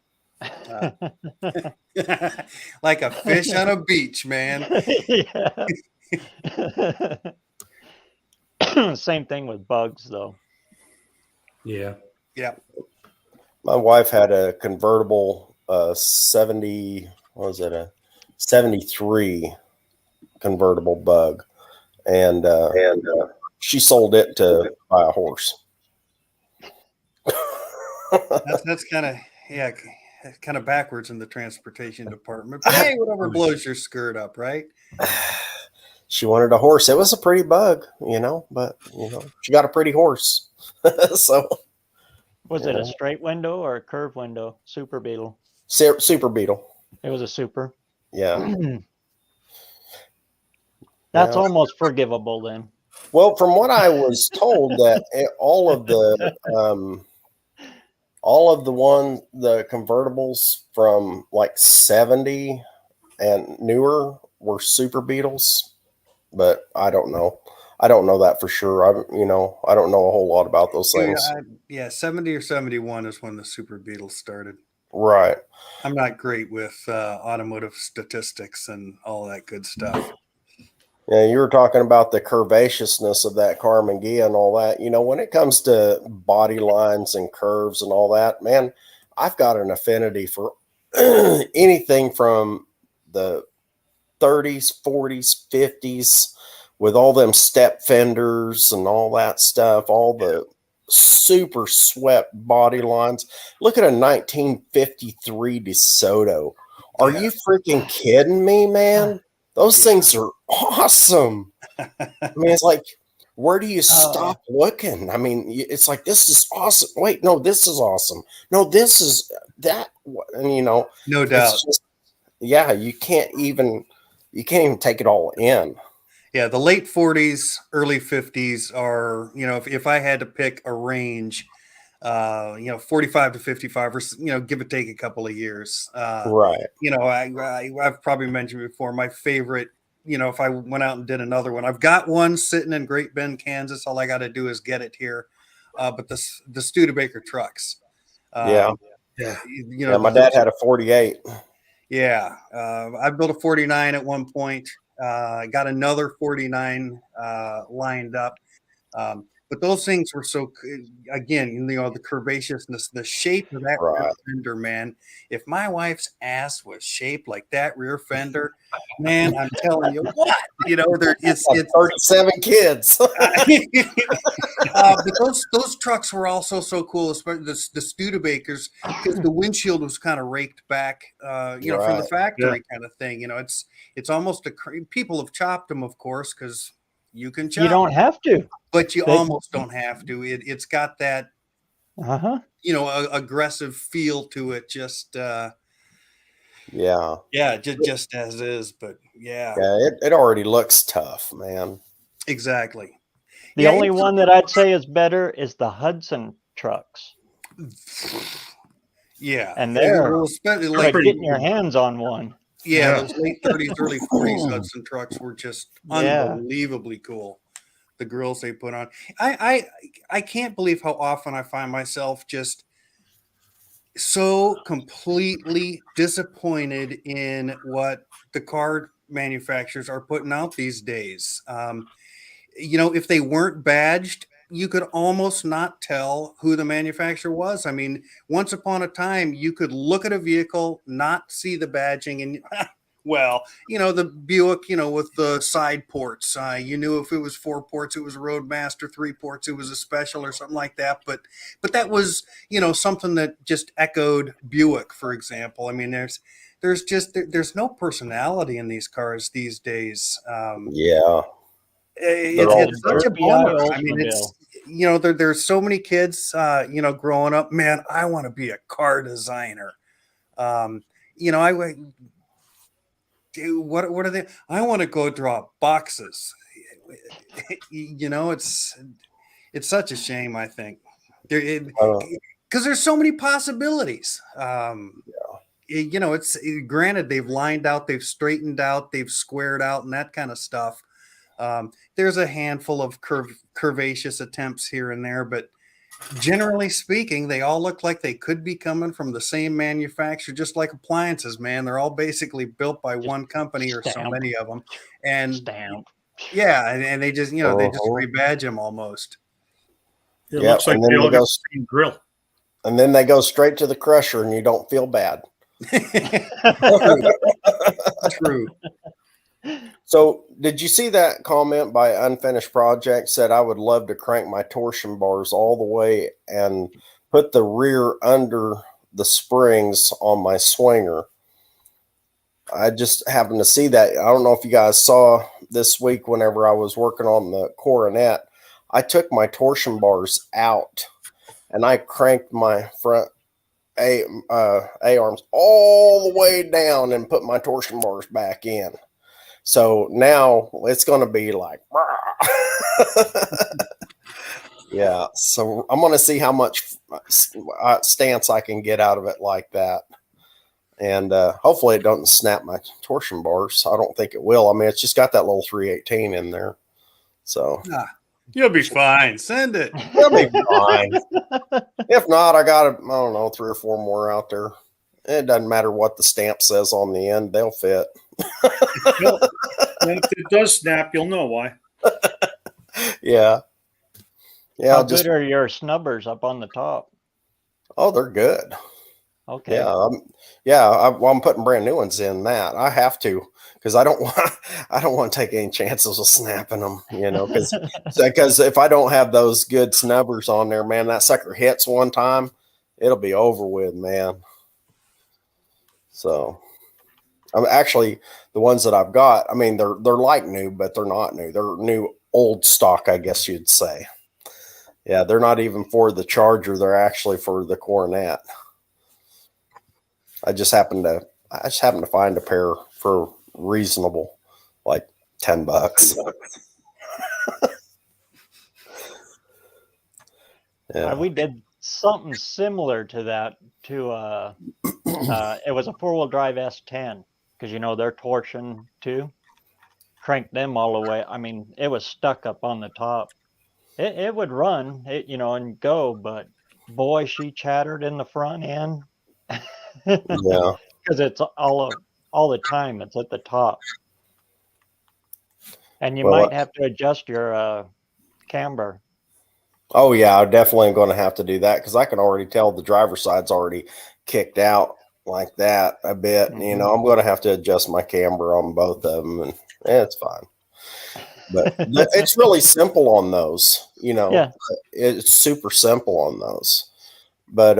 Like a fish on a beach, man. Yeah. Same thing with bugs, though. Yeah. Yeah. My wife had a convertible 70, what was it, a 73 convertible bug. And she sold it to buy a horse. That's kind of backwards in the transportation department. But hey, whatever blows your skirt up, right? she wanted a horse. It was a pretty bug, but she got a pretty horse. So Was it a straight window or a curved window? Super Beetle. Super Beetle. It was a super. Yeah. That's almost forgivable then. Well, from what I was told, that all of the convertibles from like 70 and newer were Super Beetles, but I don't know. I don't know that for sure. I don't know a whole lot about those things. Yeah, 70 or 71 is when the Super Beetles started. Right. I'm not great with automotive statistics and all that good stuff. Yeah, you were talking about the curvaceousness of that car, McGee, and all that. When it comes to body lines and curves and all that, man, I've got an affinity for anything from the 30s, 40s, 50s, with all them step fenders and all that stuff, all the super swept body lines. Look at a 1953 DeSoto. Are you freaking kidding me, man? Those things are awesome. I mean, it's like, where do you stop looking? I mean, it's like, this is awesome. Wait, no, this is awesome. No, this is that. And, no doubt. Just, yeah, you can't even take it all in. Yeah, the late 40s, early 50s are, if I had to pick a range, 45 to 55, or give or take a couple of years. Right. I've probably mentioned before, my favorite, if I went out and did another one, I've got one sitting in Great Bend, Kansas. All I got to do is get it here. But the Studebaker trucks. Yeah. My dad had a 48. Yeah. I built a 49 at one point. I got another 49 lined up. But those things were so, again, the curvaceousness, the shape of that rear fender, man. If my wife's ass was shaped like that rear fender, man, I'm telling you what, it's 37 kids. But those trucks were also so cool, especially the Studebakers, because the windshield was kind of raked back, from the factory kind of thing. It's almost people have chopped them, of course, because you can chop. You don't have to. But you almost don't have to. It's got that, aggressive feel to it. Just just as is. But it already looks tough, man. Exactly. The only one that I'd say is better is the Hudson trucks. Yeah, and they're like getting your hands on one. Yeah, those late 30s, early 40s Hudson trucks were just unbelievably cool. The grills they put on. I can't believe how often I find myself just so completely disappointed in what the car manufacturers are putting out these days. If they weren't badged, you could almost not tell who the manufacturer was. I mean, once upon a time, you could look at a vehicle, not see the badging, and the Buick, with the side ports, you knew if it was 4 ports, it was a Roadmaster, 3 ports, it was a Special or something like that. But that was, something that just echoed Buick, for example. I mean, there's no personality in these cars these days. It's such a bummer. I mean, it's there's so many kids, growing up. Man, I want to be a car designer. What are they? I want to go draw boxes. It's such a shame. I think because there's so many possibilities. It's granted they've lined out, they've straightened out, they've squared out, and that kind of stuff. There's a handful of curvaceous attempts here and there, but generally speaking, they all look like they could be coming from the same manufacturer, just like appliances, man. They're all basically built by one company or so many of them. And and they just, they just rebadge them almost. It looks like they all got the same grill. And then they go straight to the crusher and you don't feel bad. True. So, did you see that comment by Unfinished Project? Said, I would love to crank my torsion bars all the way and put the rear under the springs on my swinger. I just happened to see that. I don't know if you guys saw this week whenever I was working on the Coronet. I took my torsion bars out and I cranked my front A-arms all the way down and put my torsion bars back in. So now it's going to be like, yeah. So I'm going to see how much stance I can get out of it like that. And hopefully it doesn't snap my torsion bars. I don't think it will. I mean, it's just got that little 318 in there. So you'll be fine. Send it. You'll be fine. If not, I got, I don't know, 3 or 4 more out there. It doesn't matter what the stamp says on the end. They'll fit. If it does snap, you'll know why. Yeah. Yeah. How good are your snubbers up on the top? Oh, they're good. Okay. Yeah. I'm putting brand new ones in that. I have to, because I don't want to take any chances of snapping them, because if I don't have those good snubbers on there, man, that sucker hits one time, it'll be over with, man. So I'm actually, the ones that I've got, I mean, they're like new, but they're not new. They're new old stock, I guess you'd say. Yeah, they're not even for the Charger. They're actually for the Coronet. I just happened to find a pair for reasonable, like $10. Yeah. We did something similar to that. It was a 4-wheel drive S10, because they're torsion too. Cranked them all the way. I mean, it was stuck up on the top. It would run, and go, but boy, she chattered in the front end. Yeah, because it's all the time. It's at the top, and you might have to adjust your camber. Oh yeah, I'm definitely going to have to do that, because I can already tell the driver's side's already kicked out like that a bit. Mm-hmm. I'm going to have to adjust my camber on both of them, and it's fine. But it's really simple on those. Yeah. It's super simple on those. But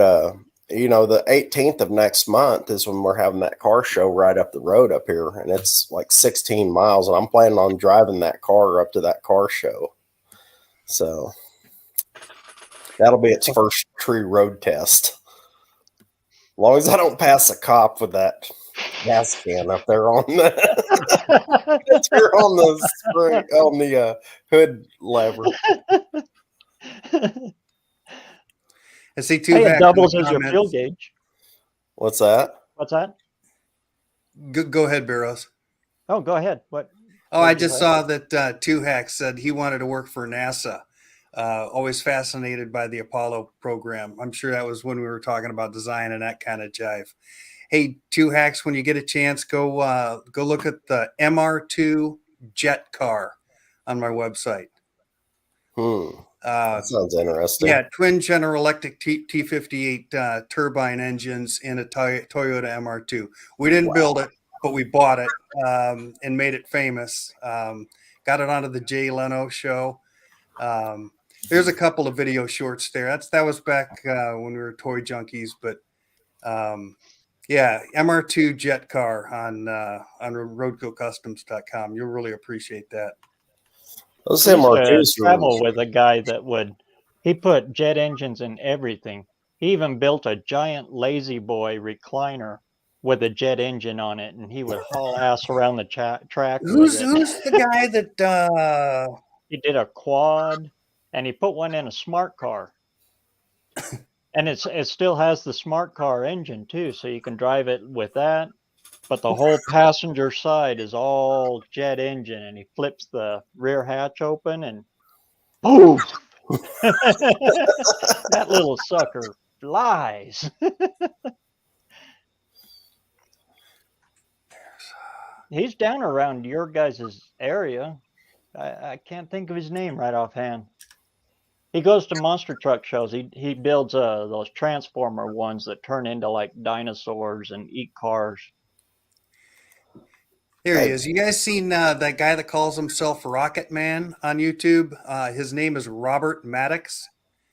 the 18th of next month is when we're having that car show right up the road up here, and it's like 16 miles, and I'm planning on driving that car up to that car show. So that'll be its first true road test. As long as I don't pass a cop with that gas can up there on the on the hood lever. I see two. Hey, it doubles as your fuel gauge. What's that? What's that? Go ahead, BareRose. Oh, go ahead. What? Oh, I just saw that Two Hacks said he wanted to work for NASA. Always fascinated by the Apollo program. I'm sure that was when we were talking about design and that kind of jive. Hey, Two Hacks, when you get a chance, go look at the MR2 jet car on my website. That sounds interesting. Yeah, twin General Electric T58 turbine engines in a Toyota MR2. We didn't build it, but we bought it and made it famous. Got it onto the Jay Leno show. There's a couple of video shorts there. That was back when we were toy junkies, but yeah, MR2 jet car on roadcocustoms.com. You'll really appreciate that. Those MR2s travel with a guy that he put jet engines in everything. He even built a giant lazy boy recliner with a jet engine on it, and he would haul ass around the track. Who's the guy that he did a quad, and he put one in a smart car. And it still has the smart car engine too, so you can drive it with that. But the whole passenger side is all jet engine, and he flips the rear hatch open, and boom! That little sucker flies. He's down around your guys' area. I can't think of his name right offhand. He goes to monster truck shows. He builds those transformer ones that turn into like dinosaurs and eat cars. Here he is. You guys seen that guy that calls himself Rocket Man on YouTube? His name is Robert Maddox.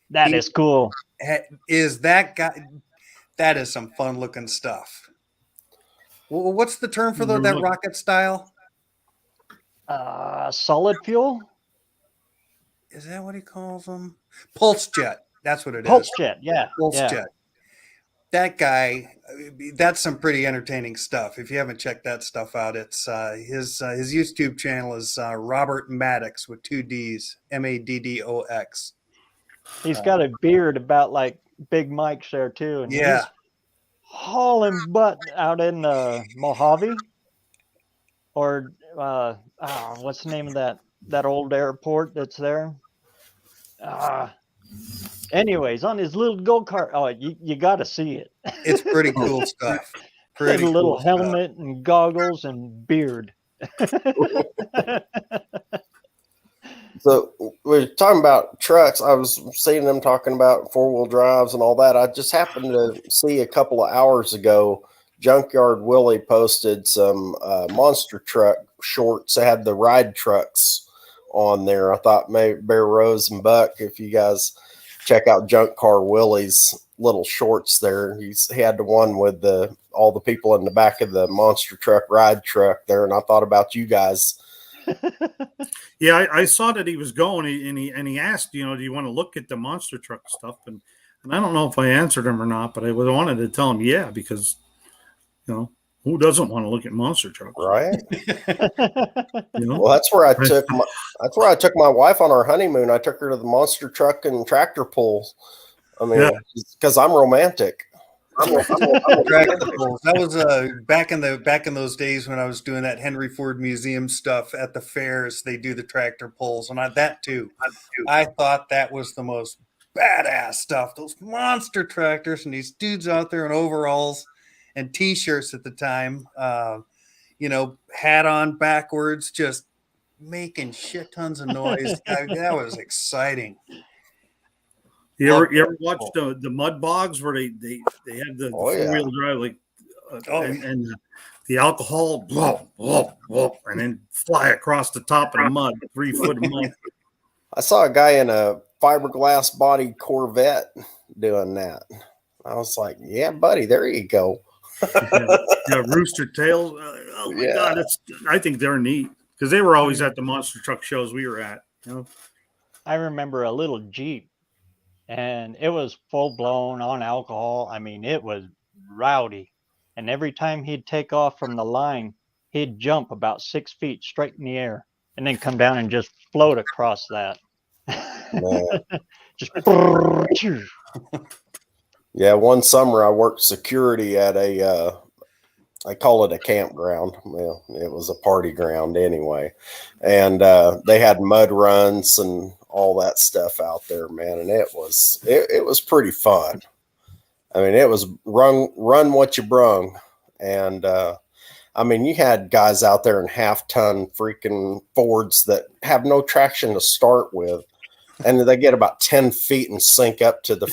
That is cool. Is that guy? That is some fun looking stuff. Well, what's the term for that rocket style? Solid fuel? Is that what he calls them? Pulse jet. That's what it is. Pulse jet, yeah. Pulse yeah. jet. That guy, that's some pretty entertaining stuff. If you haven't checked that stuff out, it's his YouTube channel is Robert Maddox with 2 D's, Maddox. He's got a beard about like Big Mike's there too, and Yeah. he's hauling butt out in Mojave, or what's the name of that old airport that's there? Anyways, on his little go-kart. Oh, you got to see it. It's pretty cool stuff. Pretty little helmet and goggles and beard. So we're talking about trucks. I was seeing them talking about 4-wheel drives and all that. I just happened to see a couple of hours ago, Junkyard Willie posted some monster truck shorts. They had the ride trucks on there. I thought maybe BareRose and Buck, if you guys check out Junk Car Willie's little shorts there, he had the one with all the people in the back of the monster truck ride truck there, and I thought about you guys. Yeah, I saw that he was going, and he asked, do you want to look at the monster truck stuff? And I don't know if I answered him or not, but I wanted to tell him, yeah, because who doesn't want to look at monster trucks, right? Well, that's where I took my wife on our honeymoon. I took her to the monster truck and tractor pulls. I mean, because I'm romantic. Tractor pulls. That was back in those days when I was doing that Henry Ford Museum stuff at the fairs. They do the tractor pulls, and that too. I thought that was the most badass stuff. Those monster tractors and these dudes out there in overalls and t-shirts at the time. Hat on backwards, just making shit tons of noise. That was exciting. You ever watched the mud bogs where they had the 4-wheel drive and the alcohol and then fly across the top of the mud, 3 foot of mud. I saw a guy in a fiberglass bodied Corvette doing that. I was like, yeah, buddy, there you go. Rooster tails. Oh my God, I think they're neat because they were always at the monster truck shows we were at. I remember a little Jeep, and it was full blown on alcohol. I mean, it was rowdy, and every time he'd take off from the line, he'd jump about 6 feet straight in the air, and then come down and just float across that. Just. Yeah, one summer I worked security at I call it a campground. Well, it was a party ground anyway. And they had mud runs and all that stuff out there, man. And it was pretty fun. I mean, it was run what you brung. And I mean, you had guys out there in half-ton freaking Fords that have no traction to start with. And they get about 10 feet and sink up to the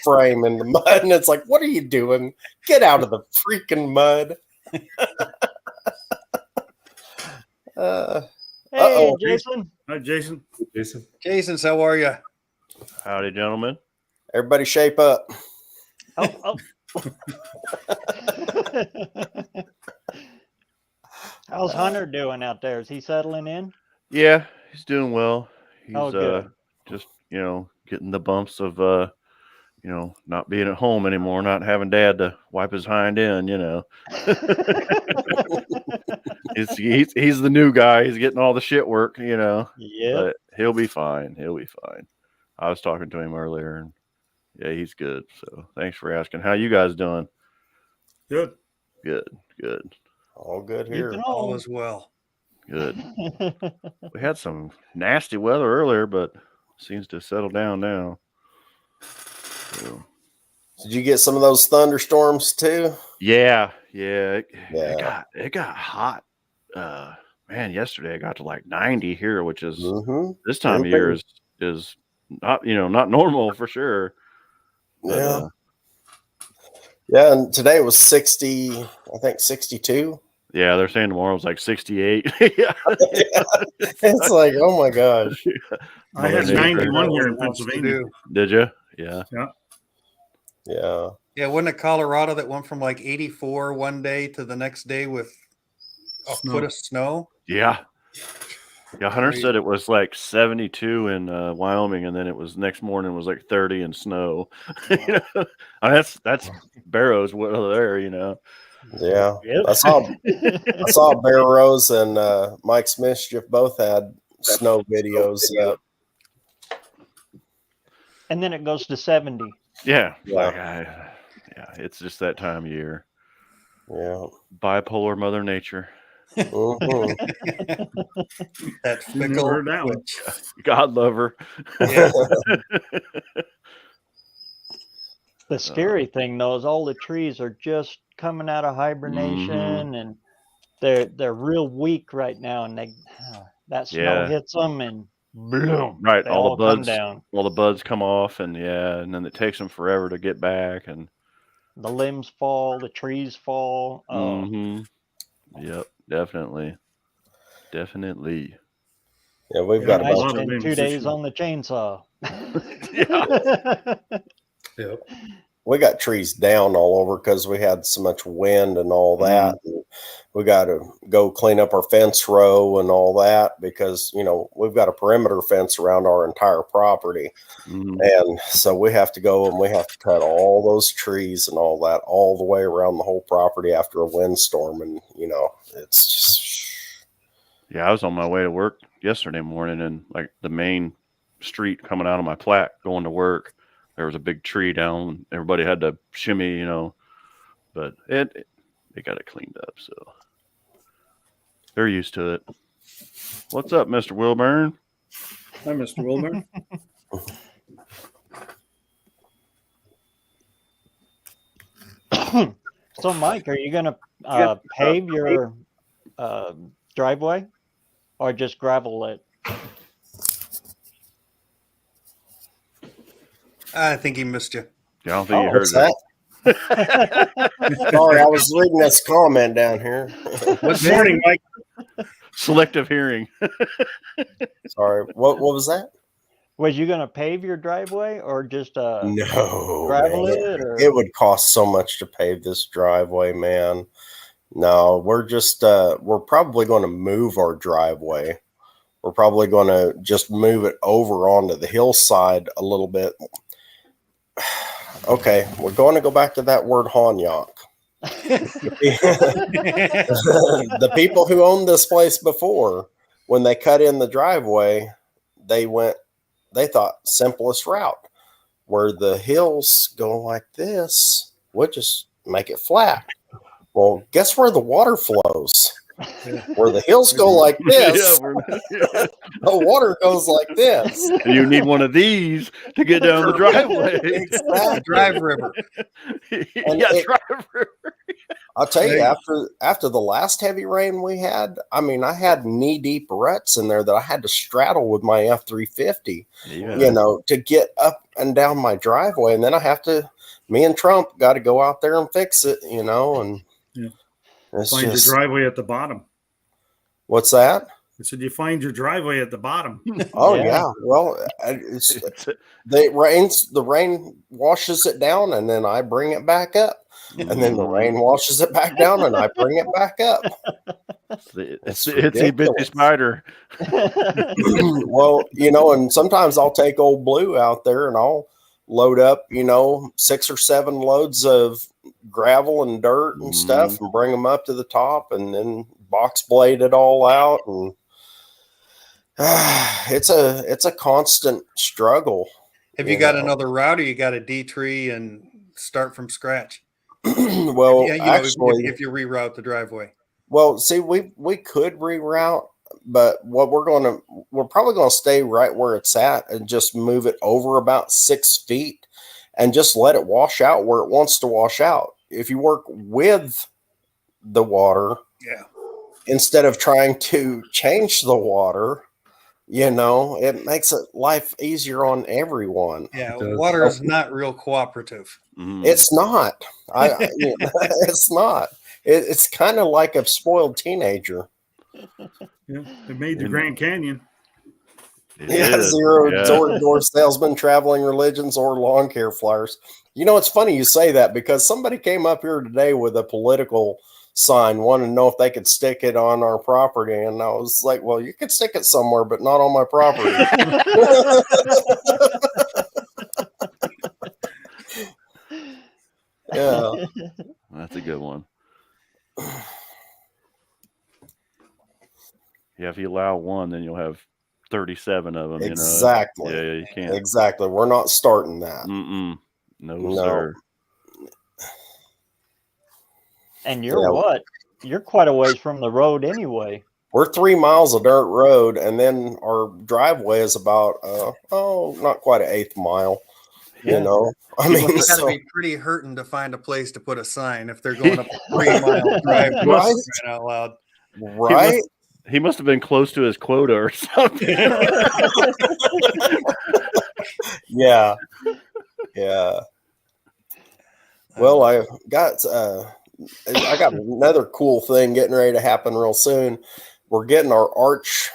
frame in the mud. And it's like, what are you doing? Get out of the freaking mud. Hey, Jason. Hi, Jason. Jason, how are you? Howdy, gentlemen. Everybody shape up. Oh. How's Hunter doing out there? Is he settling in? Yeah, he's doing well. He's good. Just, getting the bumps of, not being at home anymore, not having dad to wipe his hind end, He's the new guy. He's getting all the shit work, Yeah. But he'll be fine. I was talking to him earlier, and yeah, he's good. So thanks for asking. How you guys doing? Good. All good here. All is well. Good. We had some nasty weather earlier, but seems to settle down now. So. Did you get some of those thunderstorms too? Yeah. It got hot. Man, yesterday I got to like 90 here, which is this time of year is not not normal for sure. But, yeah, and today was 60, I think 62. Yeah, they're saying tomorrow was like 68. Yeah. It's like, oh my gosh. I had 91 here in Pennsylvania. Did you? Yeah. Yeah, wasn't it Colorado that went from like 84 one day to the next day with a foot of snow? Yeah. Yeah, Hunter said it was like 72 in Wyoming, and then it was next morning was like 30 in snow. You know? That's BareRose there, you know. Yeah, Yep. I saw BareRose and Mike's Mischief both had snow videos up. And then it goes to 70. Yeah, Yeah. it's just that time of year. Yeah, Bipolar Mother Nature. That Never fickle heard that one. witch. God love her. Yeah. The scary thing though is all the trees are just coming out of hibernation, and they're real weak right now, and that snow hits them and boom, right, they all the buds come down. all the buds come off, and then it takes them forever to get back, and the limbs fall, the trees fall. Yep, definitely. Yeah, we've And got I about spent 2 days on the chainsaw. Yep. we got trees down all over because we had so much wind and all that. And we got to go clean up our fence row and all that because, you know, we've got a perimeter fence around our entire property. And so we have to go and we have to cut all those trees and all that all the way around the whole property after a windstorm. And, you know, it's just. Yeah, I was on my way to work yesterday morning, and like the main street coming out of my plat going to work, there was a big tree down. Everybody had to shimmy, you know, but they got it cleaned up, so they're used to it. What's up, Mr. Wilburn? Hi, Mr. Wilburn. So, Mike, are you going to pave your driveway or just gravel it? I think he missed you. Yeah, I don't think you heard that. Sorry, I was reading this comment down here. Good morning, Mike. Selective hearing. Sorry, what was that? Was you going to pave your driveway or just No, gravel man. it? Or? It would cost so much to pave this driveway, man. No, we're just we're probably going to move our driveway. We're probably going to just move it over onto the hillside a little bit. Okay, we're going to go back to that word honyak. The people who owned this place before, when they cut in the driveway, they thought simplest route, where the hills go like this, we'll just make it flat. Well, guess where the water flows? Where the hills go like this, the water goes like this. And you need one of these to get down the driveway. Exactly. Drive river. Drive river. I'll tell you, after the last heavy rain we had, I mean, I had knee-deep ruts in there that I had to straddle with my F-350, you know, to get up and down my driveway. And then me and Trump got to go out there and fix it, you know, and find your driveway at the bottom. What's that? I said you find your driveway at the bottom. Oh yeah. Well, the rain washes it down, and then I bring it back up, and then the rain washes it back down, and I bring it back up. It's a bitchy spider. Well, you know, and sometimes I'll take old Blue out there and I'll load up, you know, 6 or 7 loads of gravel and dirt and stuff and bring them up to the top and then box blade it all out. And it's a constant struggle. Have you got another route, or you got to D-tree and start from scratch? Well, actually, if you reroute the driveway. Well, see, we could reroute, but we're probably going to stay right where it's at and just move it over about 6 feet and just let it wash out where it wants to wash out. If you work with the water, instead of trying to change the water, you know, it makes life easier on everyone. Yeah, water is not real cooperative. It's not. It's not. It's kind of like a spoiled teenager. Yeah, they made the Grand Canyon. Zero door salesman, traveling religions, or lawn care flyers. You know, it's funny you say that because somebody came up here today with a political sign, wanted to know if they could stick it on our property. And I was like, well, you could stick it somewhere, but not on my property. Yeah. That's a good one. Yeah, if you allow one, then you'll have 37 of them. Exactly. You know? Yeah, you can't. Exactly. We're not starting that. No, sir. And you're what? You're quite a ways from the road anyway. We're 3 miles of dirt road, and then our driveway is about not quite an eighth mile. Yeah. You know, I People mean, got to be pretty hurting to find a place to put a sign if they're going up a 3 mile drive. Right? Out loud. Right? He must have been close to his quota or something. Yeah. Yeah. Well, I got another cool thing getting ready to happen real soon. We're getting our arch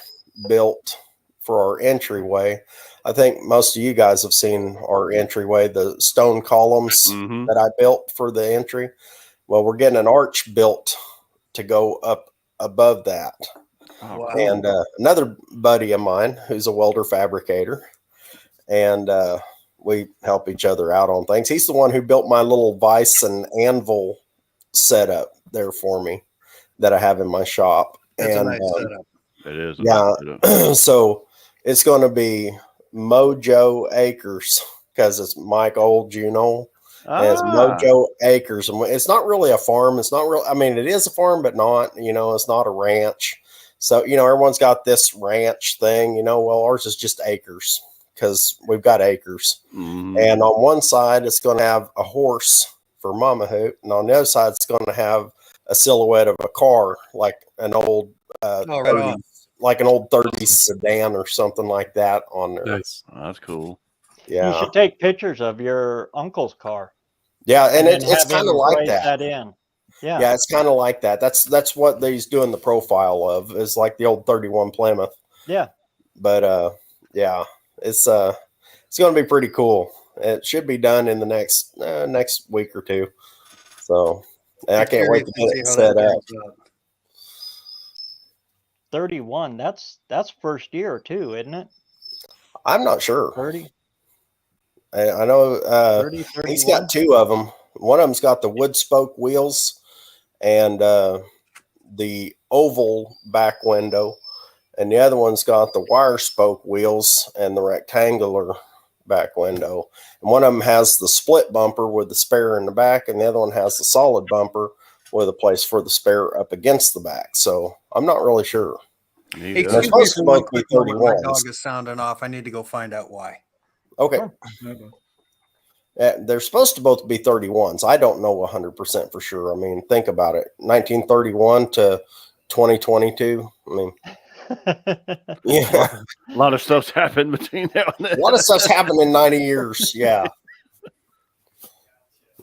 built for our entryway. I think most of you guys have seen our entryway, the stone columns that I built for the entry. Well, we're getting an arch built to go up above that. Oh, wow. And another buddy of mine who's a welder fabricator, and we help each other out on things. He's the one who built my little vise and anvil setup there for me that I have in my shop. That's and a nice setup. It is. Yeah. So it's going to be Mojo Acres because it's Mike Old, and it's Mojo Acres. And it's not really a farm. It's not real. I mean, it is a farm, but not, it's not a ranch. So, everyone's got this ranch thing, well, ours is just acres because we've got acres. And on one side, it's going to have a horse for Mama Hoot. And on the other side, it's going to have a silhouette of a car, like an old, like an old 30s sedan or something like that on there. Nice. Oh, that's cool. Yeah. You should take pictures of your uncle's car. Yeah. And then it's have kind of him like race that. in. Yeah. Yeah, it's kind of like that. That's what he's doing the profile of, is like the old 31 Plymouth. Yeah. But yeah, it's going to be pretty cool. It should be done in the next week or two. So, and I can't wait to get it set up. 31. That's first year too, isn't it? I'm not sure. 30. I know 30, he's got two of them. One of them's got the wood spoke wheels and the oval back window, and the other one's got the wire spoke wheels and the rectangular back window. And one of them has the split bumper with the spare in the back, and the other one has the solid bumper with a place for the spare up against the back. So I'm not really sure. Excuse They're me supposed for to one both be quick moment. My 31s. dog is sounding off. I need to go find out why. Okay. They're supposed to both be 31s. I don't know 100% for sure. I mean, think about it. 1931 to 2022. I mean, yeah. A lot of stuff's happened between now and then. A lot of stuff's happened in 90 years. Yeah.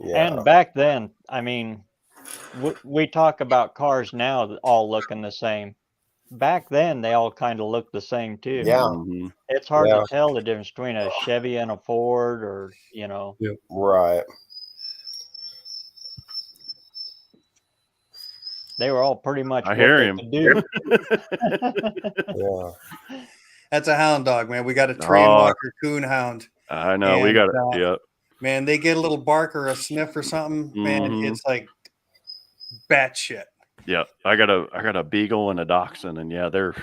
Yeah. And back then, I mean, we talk about cars now that all looking the same. Back then, they all kind of looked the same too. Yeah. It's hard to tell the difference between a Chevy and a Ford, or Right. They were all pretty much. I hear him. Do. Yeah. That's a hound dog, man. We got a train walker coon hound. I know. We got it. Yep. Man, they get a little bark or a sniff or something. Man, it's like batshit. Yeah, I got a beagle and a dachshund, and they're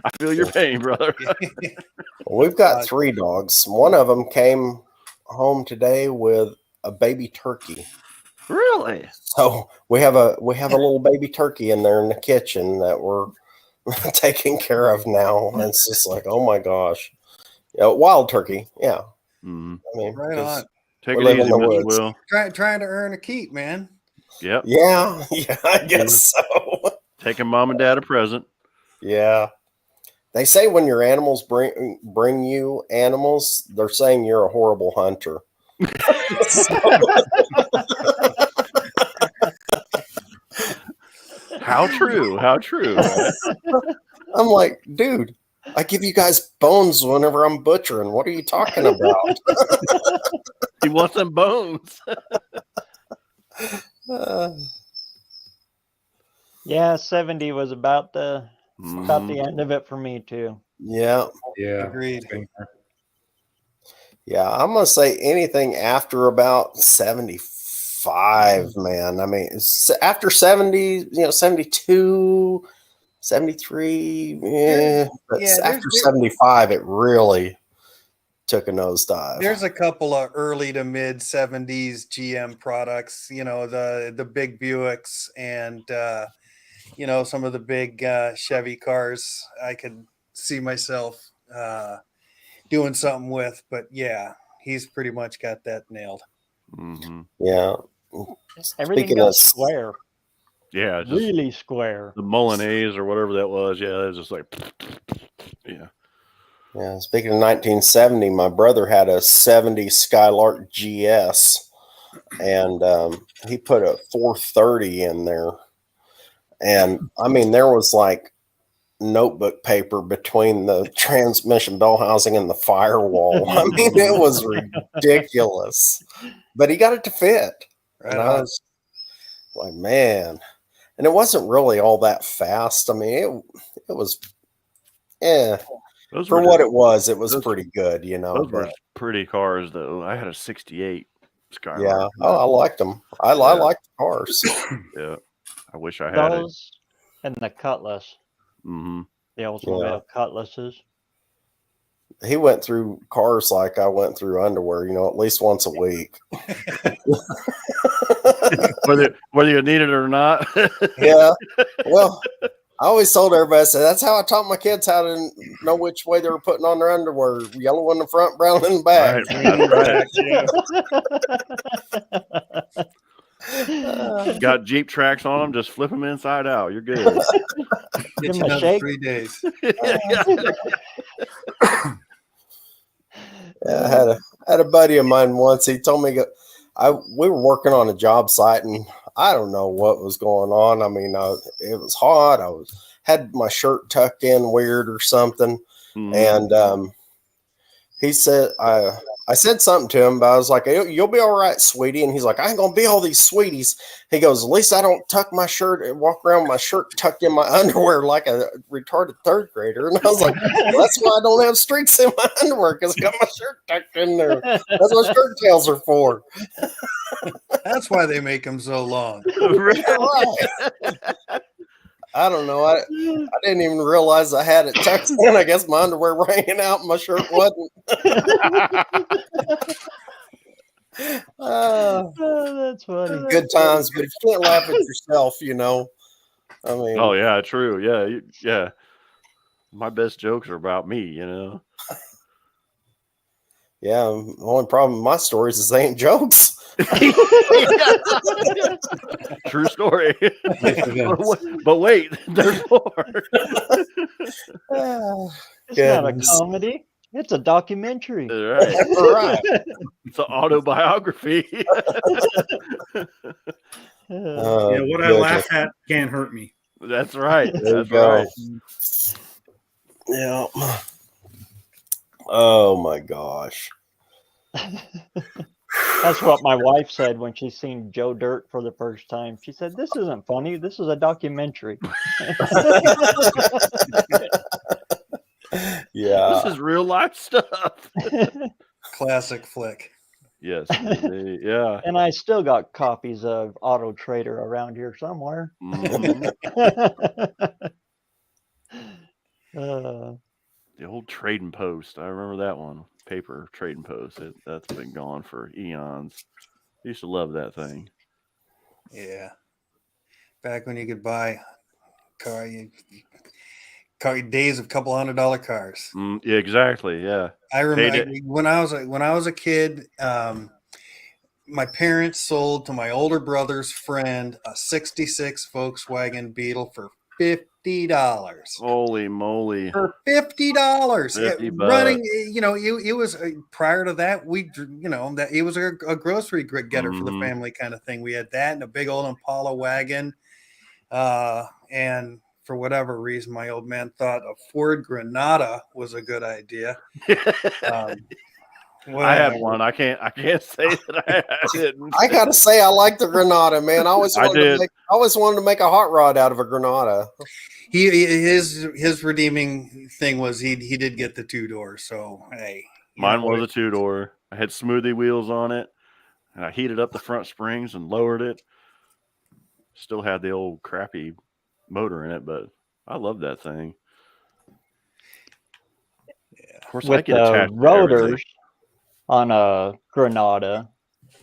I feel your pain, brother. Well, we've got 3 dogs. One of them came home today with a baby turkey. Really? So we have a little baby turkey in there in the kitchen that we're taking care of now. And it's just like, oh my gosh, wild turkey. Yeah, I mean, right on. Take it easy, Mr. woods. Will. Trying to earn a keep, man. Yep. Yeah, I guess so. Taking mom and dad a present. Yeah. They say when your animals bring you animals, they're saying you're a horrible hunter. How true? How true? I'm like, dude, I give you guys bones whenever I'm butchering. What are you talking about? He wants them bones. Yeah, 70 was about the end of it for me too. Yeah. Yeah. Agreed. Yeah, I'm gonna say anything after about 75, man. I mean, after 70, 72, 73, but after 75, it really took a nosedive. There's a couple of early to mid 70s GM products, the big Buicks and some of the big Chevy cars I could see myself doing something with, but yeah, he's pretty much got that nailed. Yeah. Everything got square. Yeah, just really square. The Milanese or whatever that was. Yeah, it was just like, yeah. Yeah. Speaking of 1970, my brother had a 70 Skylark GS, and he put a 430 in there. And I mean, there was like notebook paper between the transmission bell housing and the firewall. I mean, it was ridiculous, but he got it to fit. Right and I was like, man, and it wasn't really all that fast. I mean, it was, for what it was pretty good, Those were pretty cars, though. I had a 68 Skylark. Yeah. Oh, I liked them. I liked the cars. Yeah. I wish I had those and the Cutlass. Mm-hmm. The Oldsmobile Cutlasses. He went through cars like I went through underwear, at least once a week. whether you need it or not. Yeah. Well, I always told everybody, I said, that's how I taught my kids how to know which way they were putting on their underwear. Yellow in the front, brown in the back. Right. Got Jeep tracks on them, just flip them inside out. You're good. Give them a shake. 3 days. I had a buddy of mine once. He told me we were working on a job site, and I don't know what was going on. I mean, it was hot. Had my shirt tucked in weird or something, and he said, I said something to him, but I was like, you'll be all right, sweetie. And he's like, I ain't going to be all these sweeties. He goes, at least I don't tuck my shirt and walk around with my shirt tucked in my underwear like a retarded third grader. And I was like, well, that's why I don't have streaks in my underwear, because I got my shirt tucked in there. That's what shirt tails are for. That's why they make them so long. I don't know. I didn't even realize I had it tucked in. I guess my underwear were hanging out and my shirt wasn't. That's funny. Good times, but if you can't laugh at yourself, I mean. Oh, yeah, true. Yeah. Yeah. My best jokes are about me, Yeah. The only problem with my stories is they ain't jokes. True story. But wait, there's more. It's not a comedy. It's a documentary. Right. It's an autobiography. What I laugh at can't hurt me. That's right. That's right. Yeah. Oh my gosh. That's what my wife said when she seen Joe Dirt for the first time. She said, "This isn't funny. This is a documentary." Yeah. This is real life stuff. Classic flick. Yes. Yeah. And I still got copies of Auto Trader around here somewhere. The old Trading Post. I remember that one. Paper Trading Post. That's been gone for eons. I used to love that thing. Yeah. Back when you could buy car days of couple $100 cars. Yeah, exactly. Yeah. I remember when I was a kid, my parents sold to my older brother's friend a 66 Volkswagen Beetle for $50. Holy moly. For $50. Running, it was prior to that, that it was a grocery getter for the family kind of thing. We had that and a big old Impala wagon. And for whatever reason, my old man thought a Ford Granada was a good idea. I had one. I can't say that I didn't. I gotta say, I like the Granada, man. I always wanted to make a hot rod out of a Granada. His redeeming thing was he did get the 2-door. So hey, mine was a 2-door. I had smoothie wheels on it, and I heated up the front springs and lowered it. Still had the old crappy motor in it, but I love that thing. Of course, I With get attached to rotors on a Granada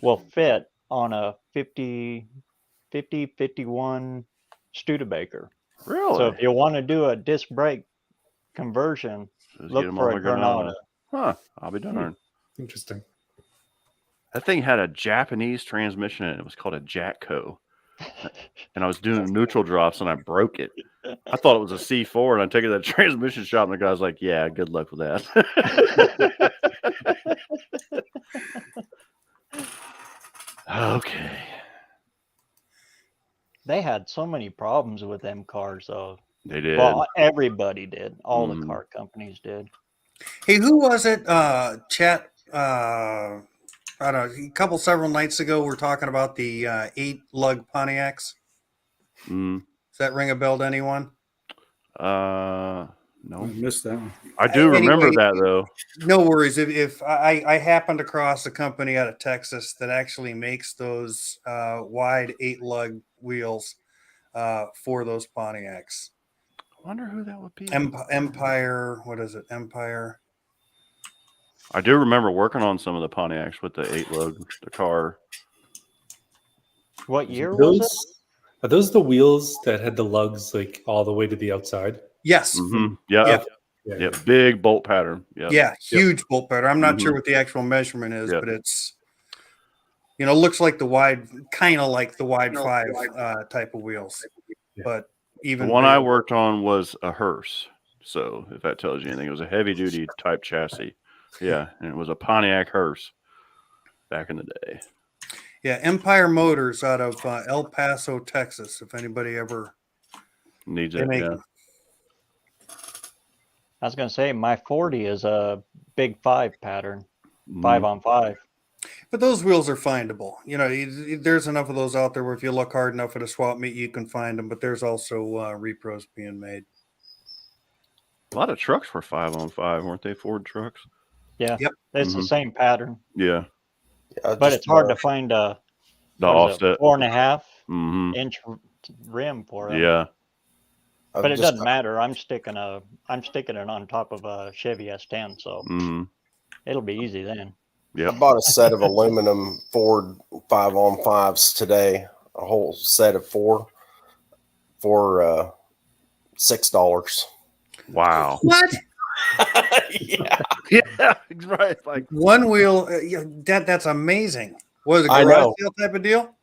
will fit on a 51 Studebaker. Really? So if you want to do a disc brake conversion, look for a Granada. Huh? I'll be darned. Interesting. That thing had a Japanese transmission in it. It was called a Jatco. And I was doing neutral drops and I broke it. I thought it was a C4 and I took it to the transmission shop and the guy's like, yeah, good luck with that. Okay. They had so many problems with them cars, though. They did. Well, everybody did. All the car companies did. Hey, who was it? Chat. I don't know. Several nights ago, we're talking about the 8-lug Pontiacs. Does that ring a bell to anyone? No, I missed that one. I do remember that though. No worries. If I happened across a company out of Texas that actually makes those wide 8-lug wheels for those Pontiacs. I wonder who that would be. Empire. What is it? Empire. I do remember working on some of the Pontiacs with the 8-lug, the car. What year was it? Are those the wheels that had the lugs like all the way to the outside? Yes. Mm-hmm. Yeah. Big bolt pattern. Yeah, huge bolt pattern. I'm not sure what the actual measurement is, but it's, looks like the wide, kind of like the wide 5 type of wheels. But even the one I worked on was a hearse. So if that tells you anything, it was a heavy duty type chassis. Yeah, and it was a Pontiac hearse back in the day. Yeah, Empire Motors out of El Paso, Texas. If anybody ever needs it, yeah. I was going to say my 40 is a big 5 pattern, 5-on-5. But those wheels are findable. There's enough of those out there where if you look hard enough at a swap meet, you can find them. But there's also repros being made. A lot of trucks were 5-on-5, weren't they? Ford trucks. Yeah. Yep. It's the same pattern. Yeah. But it's hard to find the offset 4.5 inch rim for it. Yeah. But it doesn't matter. I'm sticking it on top of a Chevy S10, so it'll be easy then. Yeah. I bought a set of aluminum Ford 5-on-5s today, a whole set of 4 for $6. Wow. What? Yeah, right. Like one wheel. That's amazing. Was it a garage sale type of deal?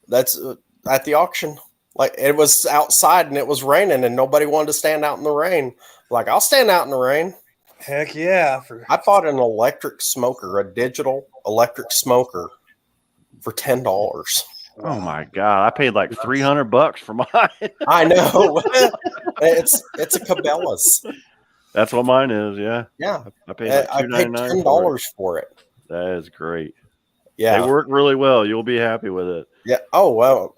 That's at the auction. Like it was outside and it was raining and nobody wanted to stand out in the rain. Like I'll stand out in the rain. Heck yeah! I bought an electric smoker, a digital electric smoker, for $10. Oh my god! I paid like $300 for mine. I know. It's a Cabela's. That's what mine is. Yeah. Yeah. I paid like $10 for it. That is great. Yeah. They work really well. You'll be happy with it. Yeah. Oh well,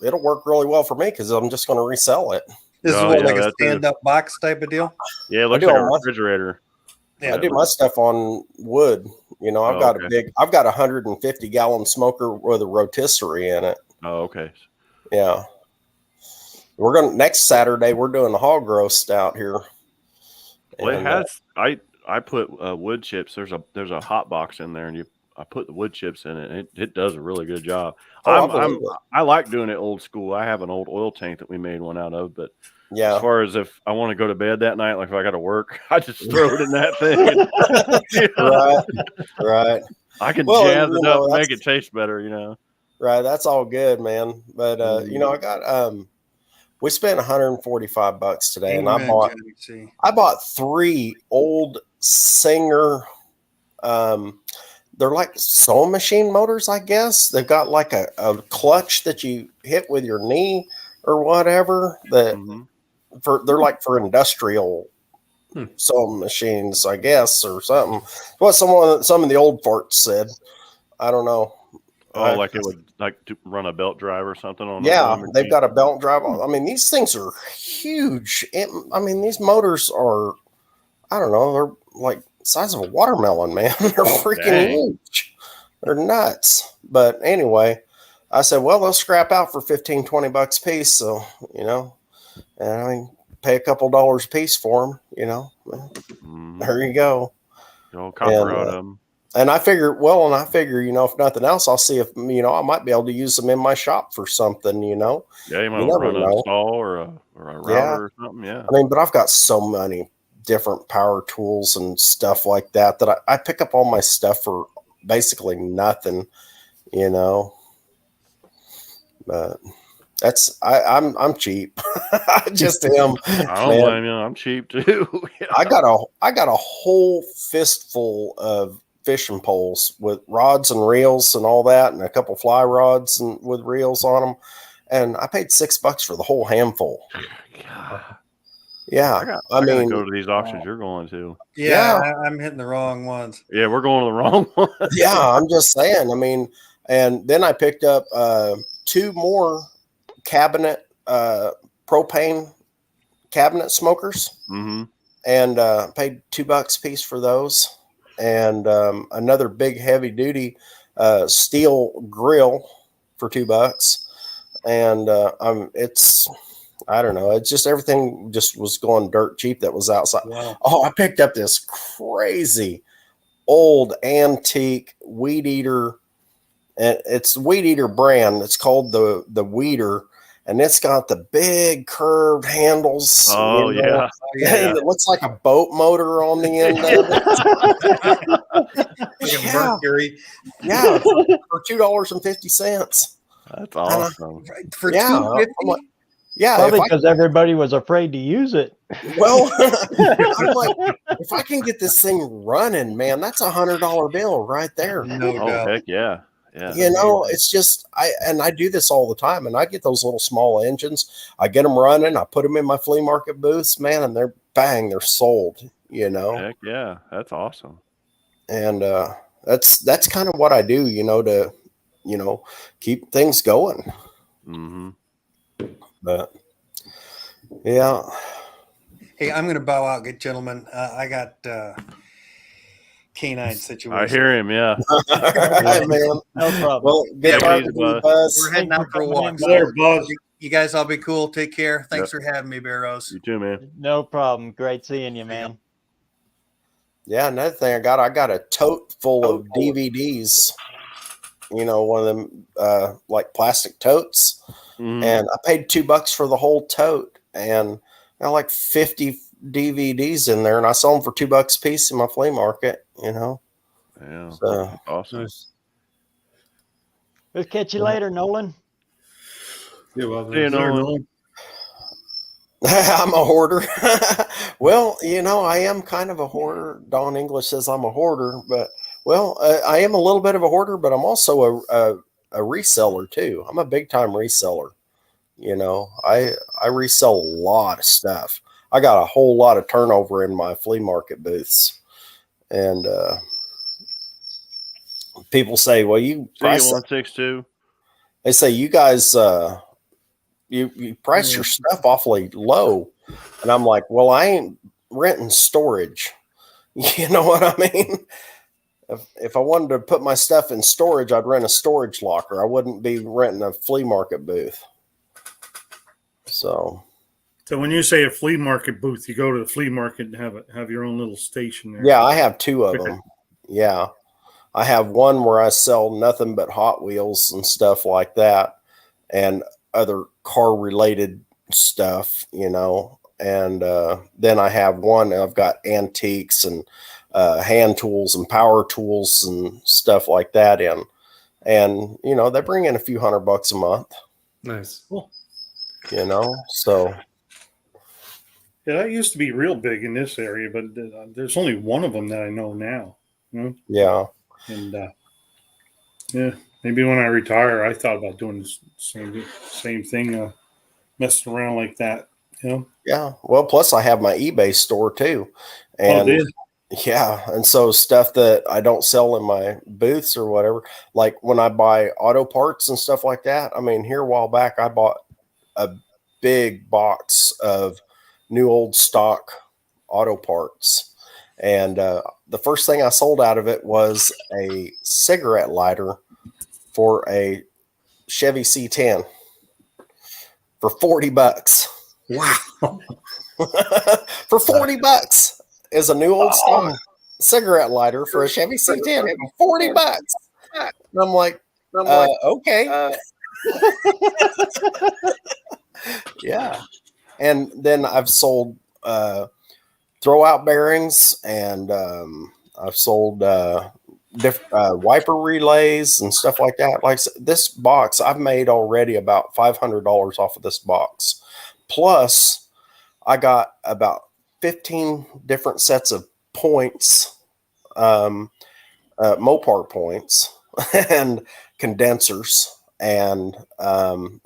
it'll work really well for me because I'm just going to resell it. This is like a stand-up box type of deal. Yeah, it looks like a refrigerator. Yeah, I do my stuff on wood. I've got I've got a 150-gallon smoker with a rotisserie in it. Oh, okay. Yeah. Next Saturday we're doing the hog roast out here. Well, it has. I put wood chips. There's a hot box in there, and I put the wood chips in it. And it does a really good job. I like doing it old school. I have an old oil tank that we made one out of, but as far as if I want to go to bed that night, like if I got to work, I just throw it in that thing. Right. I can jazz it up and make it taste better. Right. That's all good, man. But I got we spent $145 today, and I bought 3 old Singer. They're like sewing machine motors, I guess. They've got like a clutch that you hit with your knee or whatever. They're like for industrial sewing machines, I guess, or something. What some of the old farts said. I don't know. Oh, like it would to run a belt drive or something on. Yeah, they've got a belt drive. I mean, these things are huge. I mean, these motors are, I don't know, they're like size of a watermelon, man. They're freaking huge. They're nuts. But anyway, I said, well, they'll scrap out for $15-20 a piece. So, and I mean, pay a couple dollars a piece for them, There you go. Go copper out of them. And I figure, if nothing else, I'll see if, I might be able to use them in my shop for something, Yeah, you might run a saw or a router or something. Yeah. I mean, but I've got so many different power tools and stuff like that I pick up all my stuff for basically nothing, But I'm cheap. I just am. I don't blame you. I'm cheap too. Yeah. I got a whole fistful of fishing poles with rods and reels and all that, and a couple fly rods and with reels on them, and I paid $6 for the whole handful. God. Yeah, I mean, go to these auctions you're going to. Yeah, I'm hitting the wrong ones. Yeah, we're going to the wrong one. Yeah, I'm just saying. I mean, and then I picked up 2 more cabinet propane cabinet smokers, and paid $2 a piece for those. And another big heavy duty steel grill for $2. And I don't know. It's just everything just was going dirt cheap that was outside. Wow. Oh, I picked up this crazy old antique weed eater. And it's the Weed Eater brand. It's called the Weeder. And it's got the big curved handles. Oh, yeah. And it looks like a boat motor on the end of it. Like a Mercury. Yeah, for $2.50. That's awesome. For $2.50? Yeah, probably because everybody was afraid to use it. Well, I'm like, if I can get this thing running, man, that's $100 bill right there. No doubt. Heck yeah. Yeah. It's just I do this all the time, and I get those little small engines. I get them running. I put them in my flea market booths, man, and they're sold. Heck yeah, that's awesome. And that's kind of what I do, to keep things going. Mm-hmm. But yeah. Hey, I'm going to bow out, good gentlemen. I got canine situation. I hear him. Yeah. All right, man. No problem. Well, good talking to you, Buzz. We're heading out for a walk. There, Buzz. You guys all be cool. Take care. Thanks for having me, BareRose. You too, man. No problem. Great seeing you, man. Yeah, another thing I got a tote full of DVDs. One of them like plastic totes. And I paid $2 for the whole tote, and I got like 50 DVDs in there, and I sold them for $2 a piece in my flea market. Yeah, so awesome. We'll catch you later, Nolan. Yeah, well, See you, Nolan. I'm a hoarder. Well, I am kind of a hoarder. Don English says I'm a hoarder, but I am a little bit of a hoarder, but I'm also a reseller too. I'm a big time reseller. I resell a lot of stuff. I got a whole lot of turnover in my flea market booths, and people say, "Well, you price 162." They say you guys you price your stuff awfully low," and I'm like, "Well, I ain't renting storage." You know what I mean? If I wanted to put my stuff in storage, I'd rent a storage locker. I wouldn't be renting a flea market booth. So when you say a flea market booth, you go to the flea market and have your own little station there. Yeah, I have 2 of them. Yeah. I have one where I sell nothing but Hot Wheels and stuff like that, and other car related stuff, and then I have one, I've got antiques and hand tools and power tools and stuff like that in, and they bring in a few $100 a month. Nice. Cool. So yeah, that used to be real big in this area, but there's only one of them that I know now. Yeah, and yeah, maybe when I retire, I thoued about doing the same thing, messing around like that Yeah. Well, plus I have my eBay store too. And yeah. And so stuff that I don't sell in my booths or whatever, like when I buy auto parts and stuff like that. I mean, here a while back, I bought a big box of new old stock auto parts. And the first thing I sold out of it was a cigarette lighter for a Chevy C10 for $40. Wow. For $40 is a new old stock cigarette lighter for a Chevy C10 for $40. And I'm like, okay. Yeah. And then I've sold throwout bearings, and I've sold wiper relays and stuff like that. Like this box, I've made already about $500 off of this box. Plus, I got about 15 different sets of points, Mopar points, and condensers, and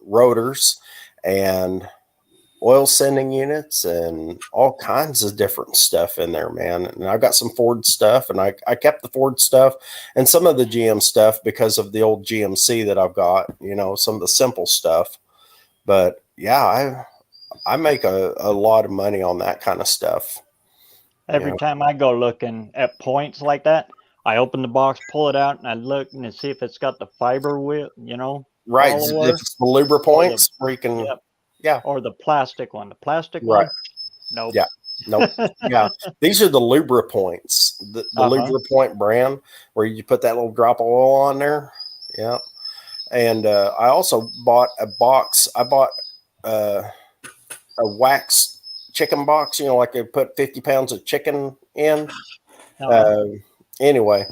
rotors, and oil sending units, and all kinds of different stuff in there, man. And I got some Ford stuff, and I kept the Ford stuff and some of the GM stuff because of the old GMC that I've got, some of the simple stuff. But yeah, I make a lot of money on that kind of stuff. Every time I go looking at points like that, I open the box, pull it out, and I look and see if it's got the fiber wheel, Right. follower, if it's the Lubra points, where you can, yeah, or the plastic one. The plastic right. one, nope. Yeah, nope. Yeah, these are the Lubra points, the Lubra point brand, where you put that little drop of oil on there. Yeah, and I also bought a box. I bought a wax chicken box. Like they put 50 pounds of chicken in. Anyway,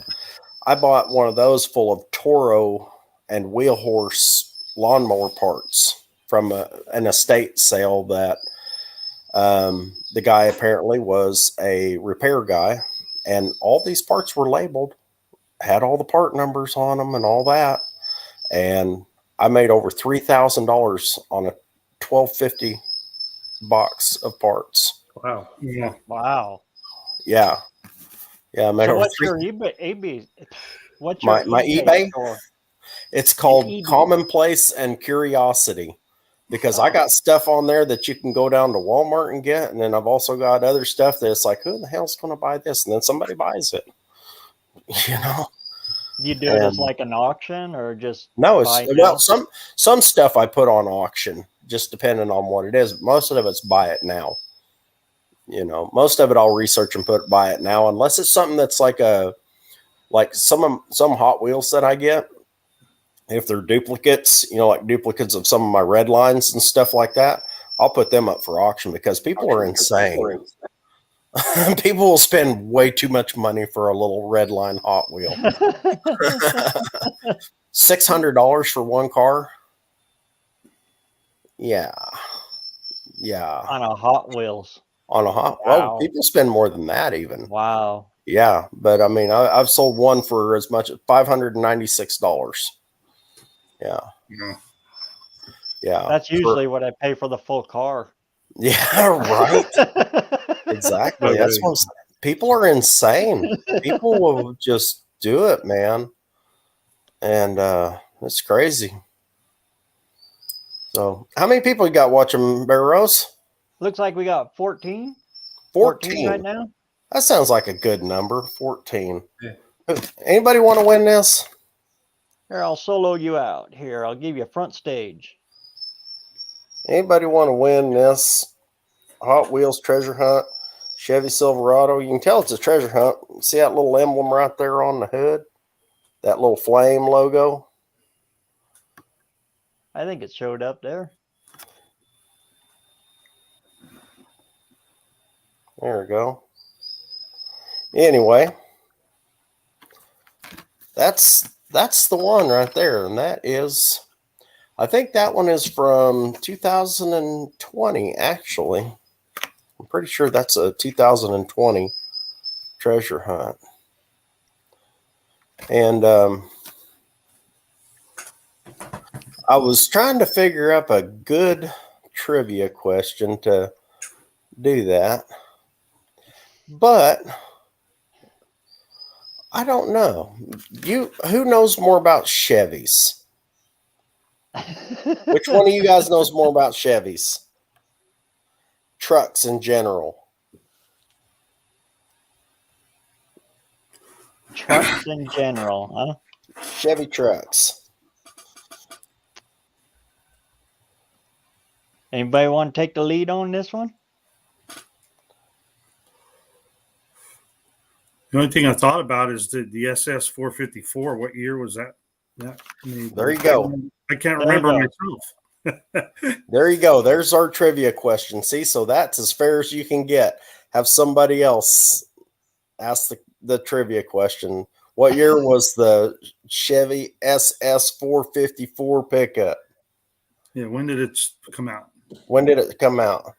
I bought one of those full of Toro and Wheel Horse lawnmower parts from an estate sale that the guy apparently was a repair guy, and all these parts were labeled, had all the part numbers on them and all that. And I made over $3,000 on a $12.50 box of parts. Wow. Yeah. Wow. Yeah. Yeah. I made So over what's your eBay? What's my eBay? store? It's called Commonplace and Curiosity, because I got stuff on there that you can go down to Walmart and get. And then I've also got other stuff that's like, who the hell's going to buy this? And then somebody buys it, You do it as like an auction, or just no? Some stuff I put on auction, just depending on what it is. Most of it's buy it now. Most of it I'll research and put buy it now, unless it's something that's like some Hot Wheels that I get. If they're duplicates, like duplicates of some of my red lines and stuff like that, I'll put them up for auction, because people are insane. People will spend way too much money for a little red line Hot Wheel. $600 for one car. Yeah. On a Hot Wheels. On a Hot. Wow. Well, people spend more than that even. Wow. Yeah, but I mean, I've sold one for as much as $596. Yeah. That's usually what I pay for the full car. Yeah, right. Exactly. That's what people are insane. People will just do it, man. And it's crazy. So, how many people you got watching BareRose? Looks like we got 14. 14 right now. That sounds like a good number. 14. Yeah. Anybody want to win this? Here, I'll solo you out. Here, I'll give you front stage. Anybody want to win this Hot Wheels treasure hunt Chevy Silverado? You can tell it's a treasure hunt. See that little emblem right there on the hood? That little flame logo? I think it showed up there. There we go. Anyway, that's the one right there, and that is, I think that one is from 2020, actually. I'm pretty sure that's a 2020 treasure hunt. And I was trying to figure up a good trivia question to do that. But I don't know. Who knows more about Chevys? Which one of you guys knows more about Chevys? Trucks in general. Trucks in general, huh? Chevy trucks. Anybody want to take the lead on this one? The only thing I thought about is the SS 454. What year was that? There you go. I can't remember myself. There you go. There's our trivia question. See, so that's as fair as you can get. Have somebody else ask the trivia question. What year was the Chevy SS 454 pickup? Yeah, when did it come out? When did it come out?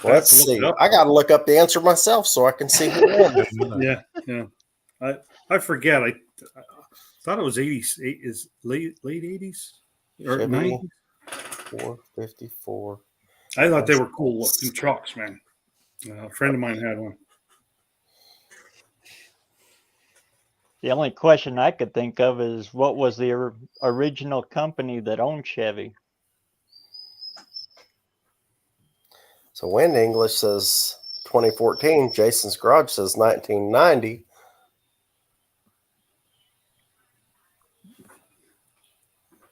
Let's see. I got to look up the answer myself so I can see who won. Yeah. I forget. I thought it was 80s. Is late 80s or 90s? 454. I thought they were cool looking trucks, man. A friend of mine had one. The only question I could think of is what was the original company that owned Chevy? So Wind English says 2014. Jason's Garage says 1990.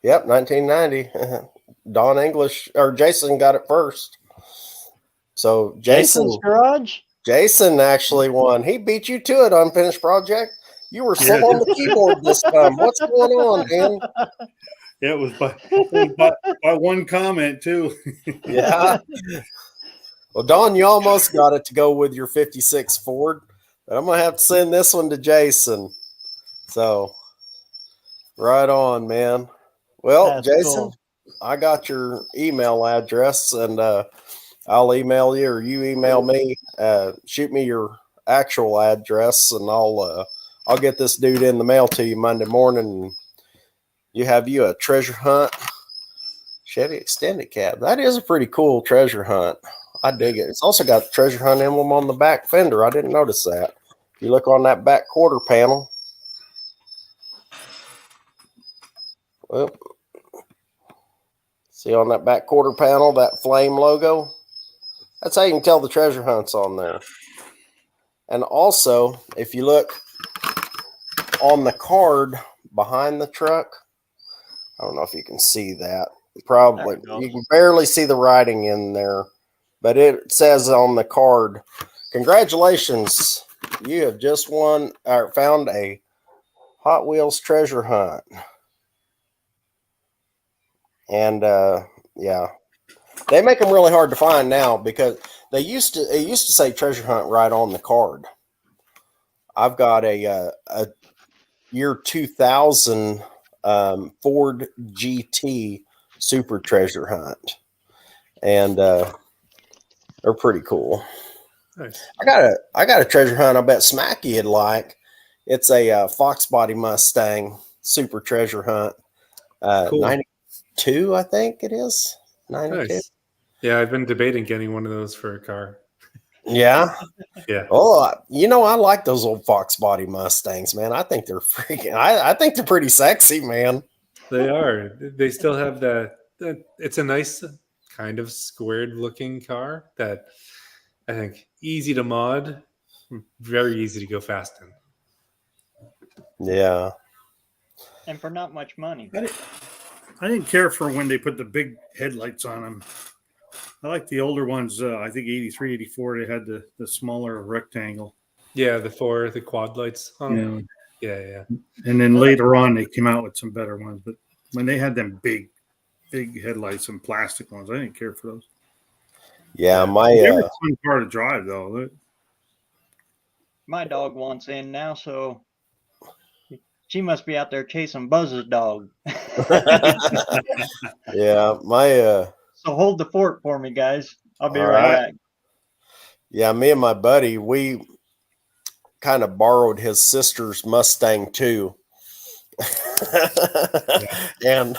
Yep, 1990. Don English or Jason got it first. So Jason's Garage? Jason actually won. He beat you to it, Unfinished Project. You were still on the keyboard this time. What's going on, man? Yeah, it was by one comment too. Yeah. Well, Don, you almost got it to go with your 56 Ford, but I'm going to have to send this one to Jason. So, right on, man. Well, That's Jason, cool. I got your email address, and I'll email you or you email me. Shoot me your actual address, and I'll get this dude in the mail to you Monday morning. And you have a treasure hunt Chevy extended cab. That is a pretty cool treasure hunt. I dig it. It's also got the treasure hunt emblem on the back fender. I didn't notice that. If you look on that back quarter panel, well, see on that back quarter panel, that flame logo? That's how you can tell the treasure hunt's on there. And also, if you look on the card behind the truck, I don't know if you can see that. Probably. You can barely see the writing in there. But it says on the card, congratulations, you have just won or found a Hot Wheels treasure hunt. And yeah, they make them really hard to find now because it used to say treasure hunt right on the card. I've got a year 2000 Ford GT Super Treasure Hunt, and they're pretty cool. Nice. I got a treasure hunt I bet Smacky would like. It's a Fox Body Mustang Super Treasure Hunt. Cool. 92, I think it is. 92. Nice. Yeah, I've been debating getting one of those for a car. Yeah. Yeah. Oh, I like those old Fox Body Mustangs, man. I think they're freaking. I think they're pretty sexy, man. They are. They still have that. It's a nice kind of squared looking car that I think easy to mod, very easy to go fast in. Yeah. And for not much money. I didn't care for when they put the big headlights on them. I like the older ones. I think 83, 84, they had the smaller rectangle. Yeah, the quad lights on them. Yeah. And then later on, they came out with some better ones. But when they had them big headlights and plastic ones, I didn't care for those. Yeah, they were a fun car to drive, though. My dog wants in now, so she must be out there chasing Buzz's dog. Yeah, So hold the fort for me, guys. I'll be All right right. back. Yeah, me and my buddy, we kind of borrowed his sister's Mustang too. And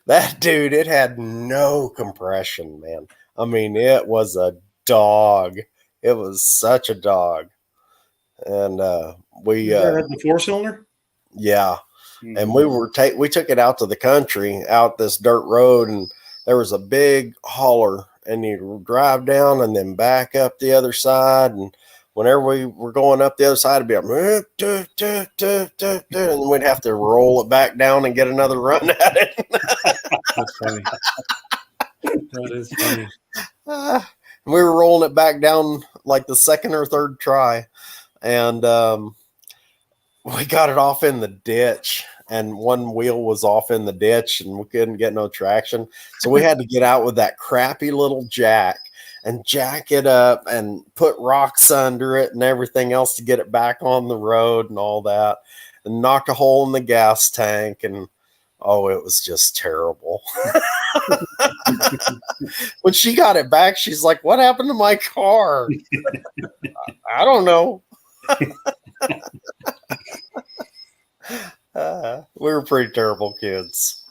That dude, it had no compression, man. I mean, it was a dog. It was such a dog. And we had the 4-cylinder. Yeah. And we took it out to the country, out this dirt road, and there was a big hauler, and you drive down and then back up the other side. And whenever we were going up the other side, it'd be like, and we'd have to roll it back down and get another run at it. That's funny. That is funny. We were rolling it back down like the second or third try, and we got it off in the ditch, and one wheel was off in the ditch, and we couldn't get no traction. So we had to get out with that crappy little jack and jack it up and put rocks under it and everything else to get it back on the road and all that, and knock a hole in the gas tank. And oh, it was just terrible. When she got it back, she's like, "What happened to my car?" I don't know. We were pretty terrible kids.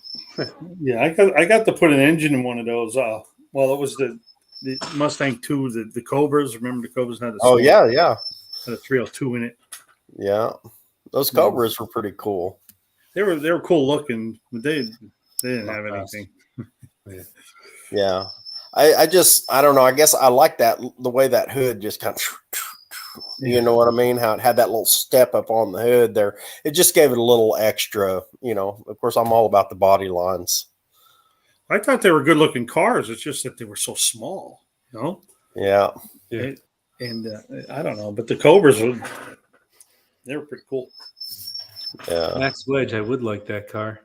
Yeah, I got to put an engine in one of those. Well, it was the Mustang 2, the Cobras. Remember the Cobras had Oh yeah, had a 302 in it. yeah. Those Cobras were pretty cool. They were cool looking, but they didn't have anything. Yeah. I don't know. I guess I like that, the way that hood just kind of, you know what I mean? How it had that little step up on the hood there. It just gave it a little extra, Of course, I'm all about the body lines. I thought they were good looking cars. It's just that they were so small, Yeah. And I don't know, but the Cobras they were pretty cool. Yeah. Max Wedge, I would like that car.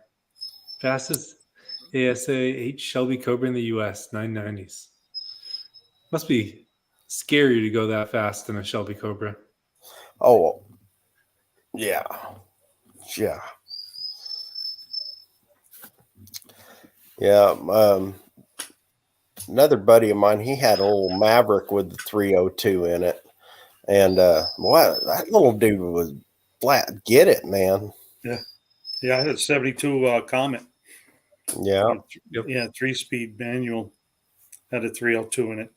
Fastest ASA H Shelby Cobra in the US, 990s. Must be scary to go that fast in a Shelby Cobra. Oh, yeah. Yeah. Yeah. Another buddy of mine, he had a little Maverick with the 302 in it. And that little dude was flat. Get it, man. Yeah. Yeah, I had a 72 Comet. Yeah. Yeah, 3-speed manual. Had a 302 in it.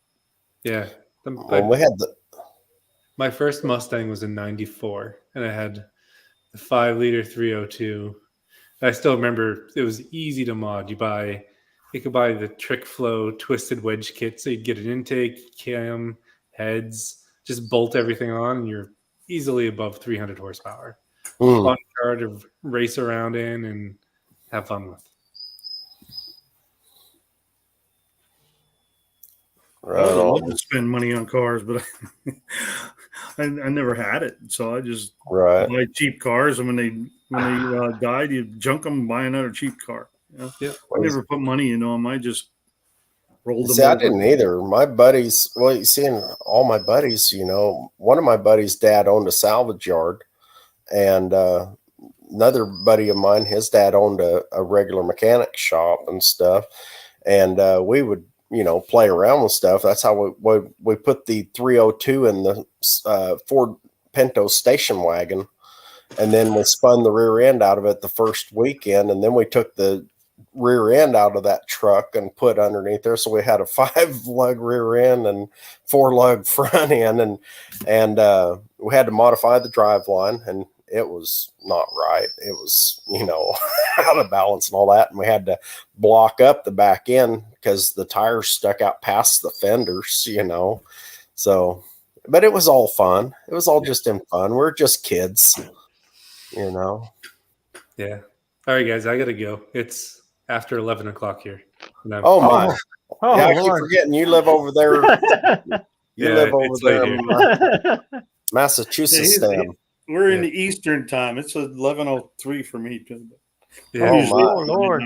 Yeah. We had my first Mustang was in 94, and I had the 5-liter 302. I still remember it was easy to mod. You could buy the Trick Flow twisted wedge kit, so you'd get an intake, cam, heads, just bolt everything on, and you're easily above 300 horsepower. Fun car to race around in and have fun with. I would love to spend money on cars, but I never had it. So I just buy cheap cars, and when they died, you junk them and buy another cheap car. I never put money into them. I just rolled them. See, I didn't either. My buddies, you see, all my buddies, one of my buddies' dad owned a salvage yard, and another buddy of mine, his dad owned a regular mechanic shop and stuff, and we would play around with stuff. That's how we put the 302 in the Ford Pinto station wagon, and then we spun the rear end out of it the first weekend, and then we took the rear end out of that truck and put underneath there. So we had a 5-lug rear end and 4-lug front end, and we had to modify the driveline, and it was not right. It was, out of balance and all that. And we had to block up the back end because the tires stuck out past the fenders, So, but it was all fun. It was all just in fun. We're just kids, Yeah. All right, guys, I got to go. It's after 11 o'clock here. Oh, my. Yeah, I keep forgetting you live over there. You live over there. Massachusetts. We're in the Eastern time. It's 11:03 for me. Yeah. Oh, my Lord.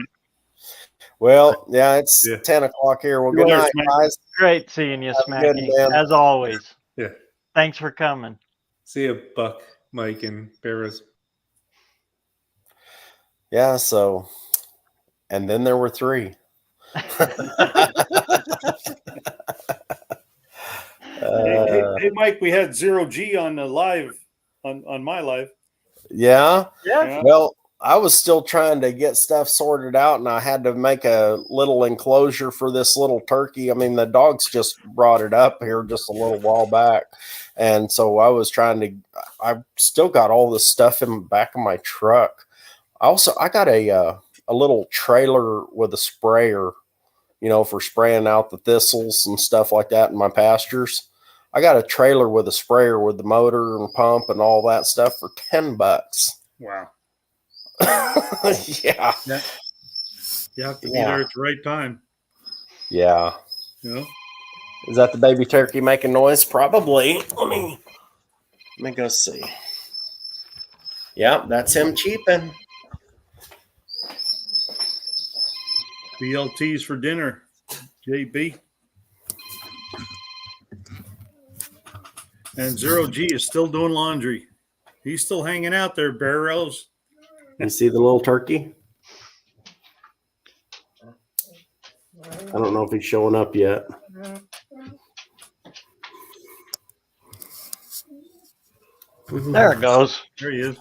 Well, it's 10 o'clock here. Well, good night, guys. Great seeing you, Smacky, as always. Yeah. Thanks for coming. See you, Buck, Mike, and BareRose. Yeah, so, and then there were 3. Hey, Mike, we had 0G on the live, on my live. Yeah. Well, I was still trying to get stuff sorted out, and I had to make a little enclosure for this little turkey. I mean, the dogs just brought it up here just a little while back, and so I was trying to. I've still got all this stuff in the back of my truck. I got a little trailer with a sprayer, for spraying out the thistles and stuff like that in my pastures. I got a trailer with a sprayer with the motor and pump and all that stuff for $10. Wow. Yeah. You have to be there at the right time. Yeah. You know? Is that the baby turkey making noise? Probably. Let me go see. Yeah, that's him cheeping. BLTs for dinner, JB. And Zero G is still doing laundry. He's still hanging out there, BareRose. You see the little turkey? I don't know if he's showing up yet. There it goes. There he is.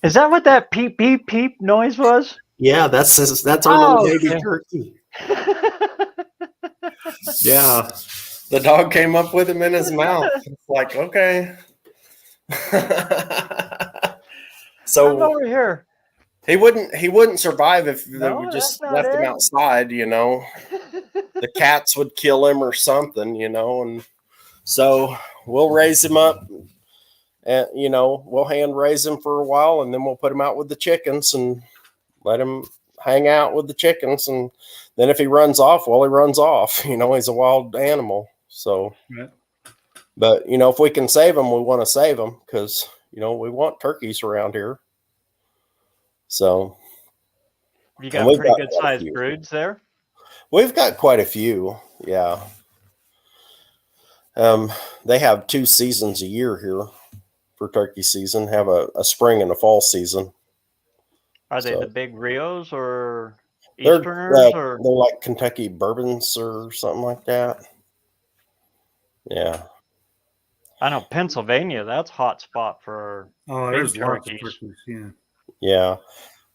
Is that what that peep peep peep noise was? Yeah, that's our little baby turkey. Yeah. The dog came up with him in his mouth. It's like, okay. So come over here. He wouldn't survive if we just that's not left him it. outside, The cats would kill him or something, and so we'll raise him up and we'll hand raise him for a while, and then we'll put him out with the chickens and let him hang out with the chickens, and then if he runs off, well, he runs off. He's a wild animal. So but if we can save him, we want to save him, because we want turkeys around here. So you got pretty good sized broods there. We've got quite a few. Yeah. They have 2 seasons a year here for turkey season. Have a spring and a fall season. Are they the big Rios or Easterners? They're like Kentucky Bourbons or something like that. Yeah. I know Pennsylvania, that's a hot spot for there's big lots of turkeys. turkeys, yeah. Yeah.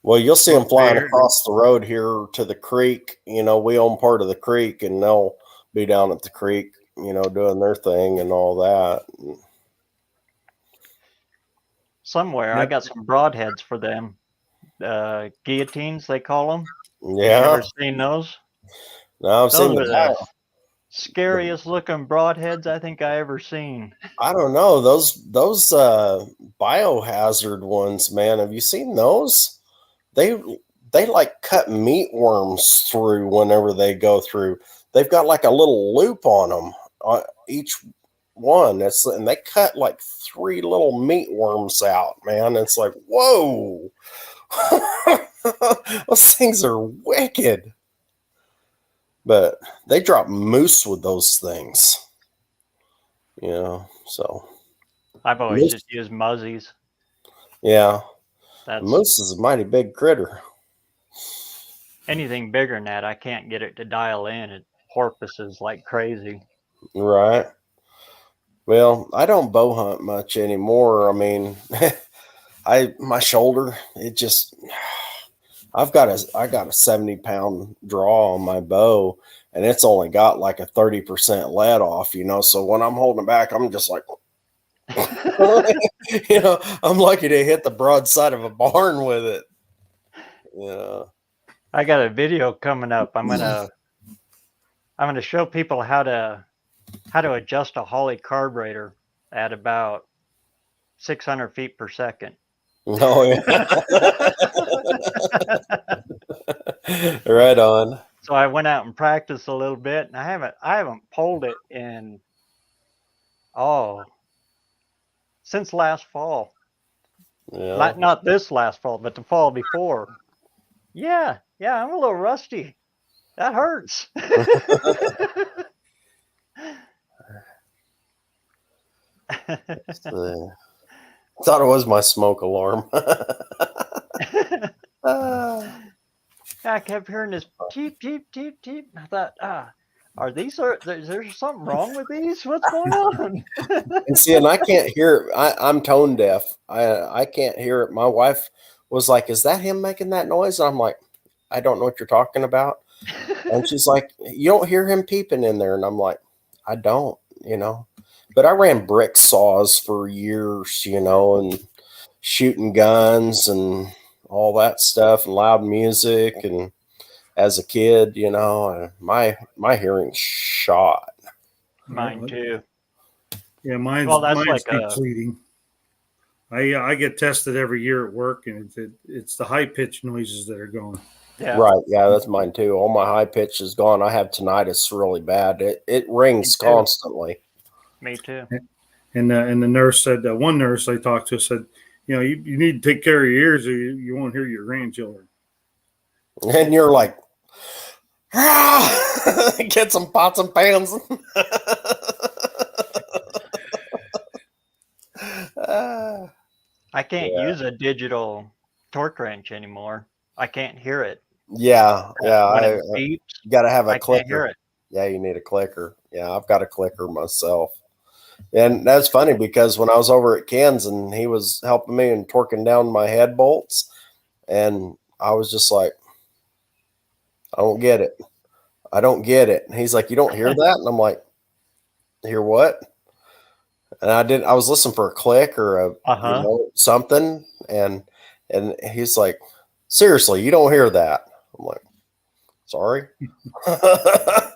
Well, you'll see them flying across the road here to the creek. We own part of the creek, and they'll be down at the creek, doing their thing and all that. Somewhere, I got some broadheads for them. Guillotines, they call them. Yeah. You ever seen those? No, I've seen the scariest looking broadheads I think I ever seen. I don't know. Those biohazard ones, man. Have you seen those? They like cut meatworms through whenever they go through. They've got like a little loop on them on each one. And they cut like 3 little meatworms out, man. It's like, whoa. Those things are wicked. But they drop moose with those things. So I've always just used muzzies. Yeah. Moose is a mighty big critter. Anything bigger than that, I can't get it to dial in. It porpoises like crazy. Right. Well, I don't bow hunt much anymore. I mean, my shoulder, I got a 70-pound draw on my bow, and it's only got like a 30% let off, so when I'm holding it back, I'm just like, I'm lucky to hit the broadside of a barn with it. Yeah. I got a video coming up. I'm gonna show people how to adjust a Holley carburetor at about 600 feet per second. Oh yeah. Right on. So I went out and practiced a little bit, and I haven't pulled it in since last fall. Yeah. Not this last fall, but the fall before. Yeah, I'm a little rusty. That hurts. Thought it was my smoke alarm. I kept hearing this cheep, cheep, cheep, cheep. I thought, there's something wrong with these? What's going on? And see, and I can't hear it. I'm tone deaf. I can't hear it. My wife was like, "Is that him making that noise?" And I'm like, "I don't know what you're talking about." And she's like, "You don't hear him peeping in there?" And I'm like, "I don't, you know." But I ran brick saws for years, you know, and shooting guns and all that stuff and loud music. And as a kid, you know, my hearing's shot. Mine too. Yeah, mine's like depleting. I get tested every year at work, and it's the high pitched noises that are going. Yeah. Right. Yeah, that's mine too. All my high pitch is gone. I have tinnitus really bad. It rings constantly. Me too. And the nurse said, one nurse I talked to said, you know, you need to take care of your ears or you won't hear your grandchildren. And you're like, get some pots and pans. I can't use a digital torque wrench anymore. I can't hear it. Yeah. When it beeps, you got to have a clicker. Can't hear it. Yeah, you need a clicker. Yeah, I've got a clicker myself. And that's funny because when I was over at Ken's and he was helping me and torquing down my head bolts, and I was just like, I don't get it. I don't get it. And he's like, you don't hear that? And I'm like, hear what? And I was listening for a click or something. And he's like, seriously, you don't hear that? I'm like, sorry. I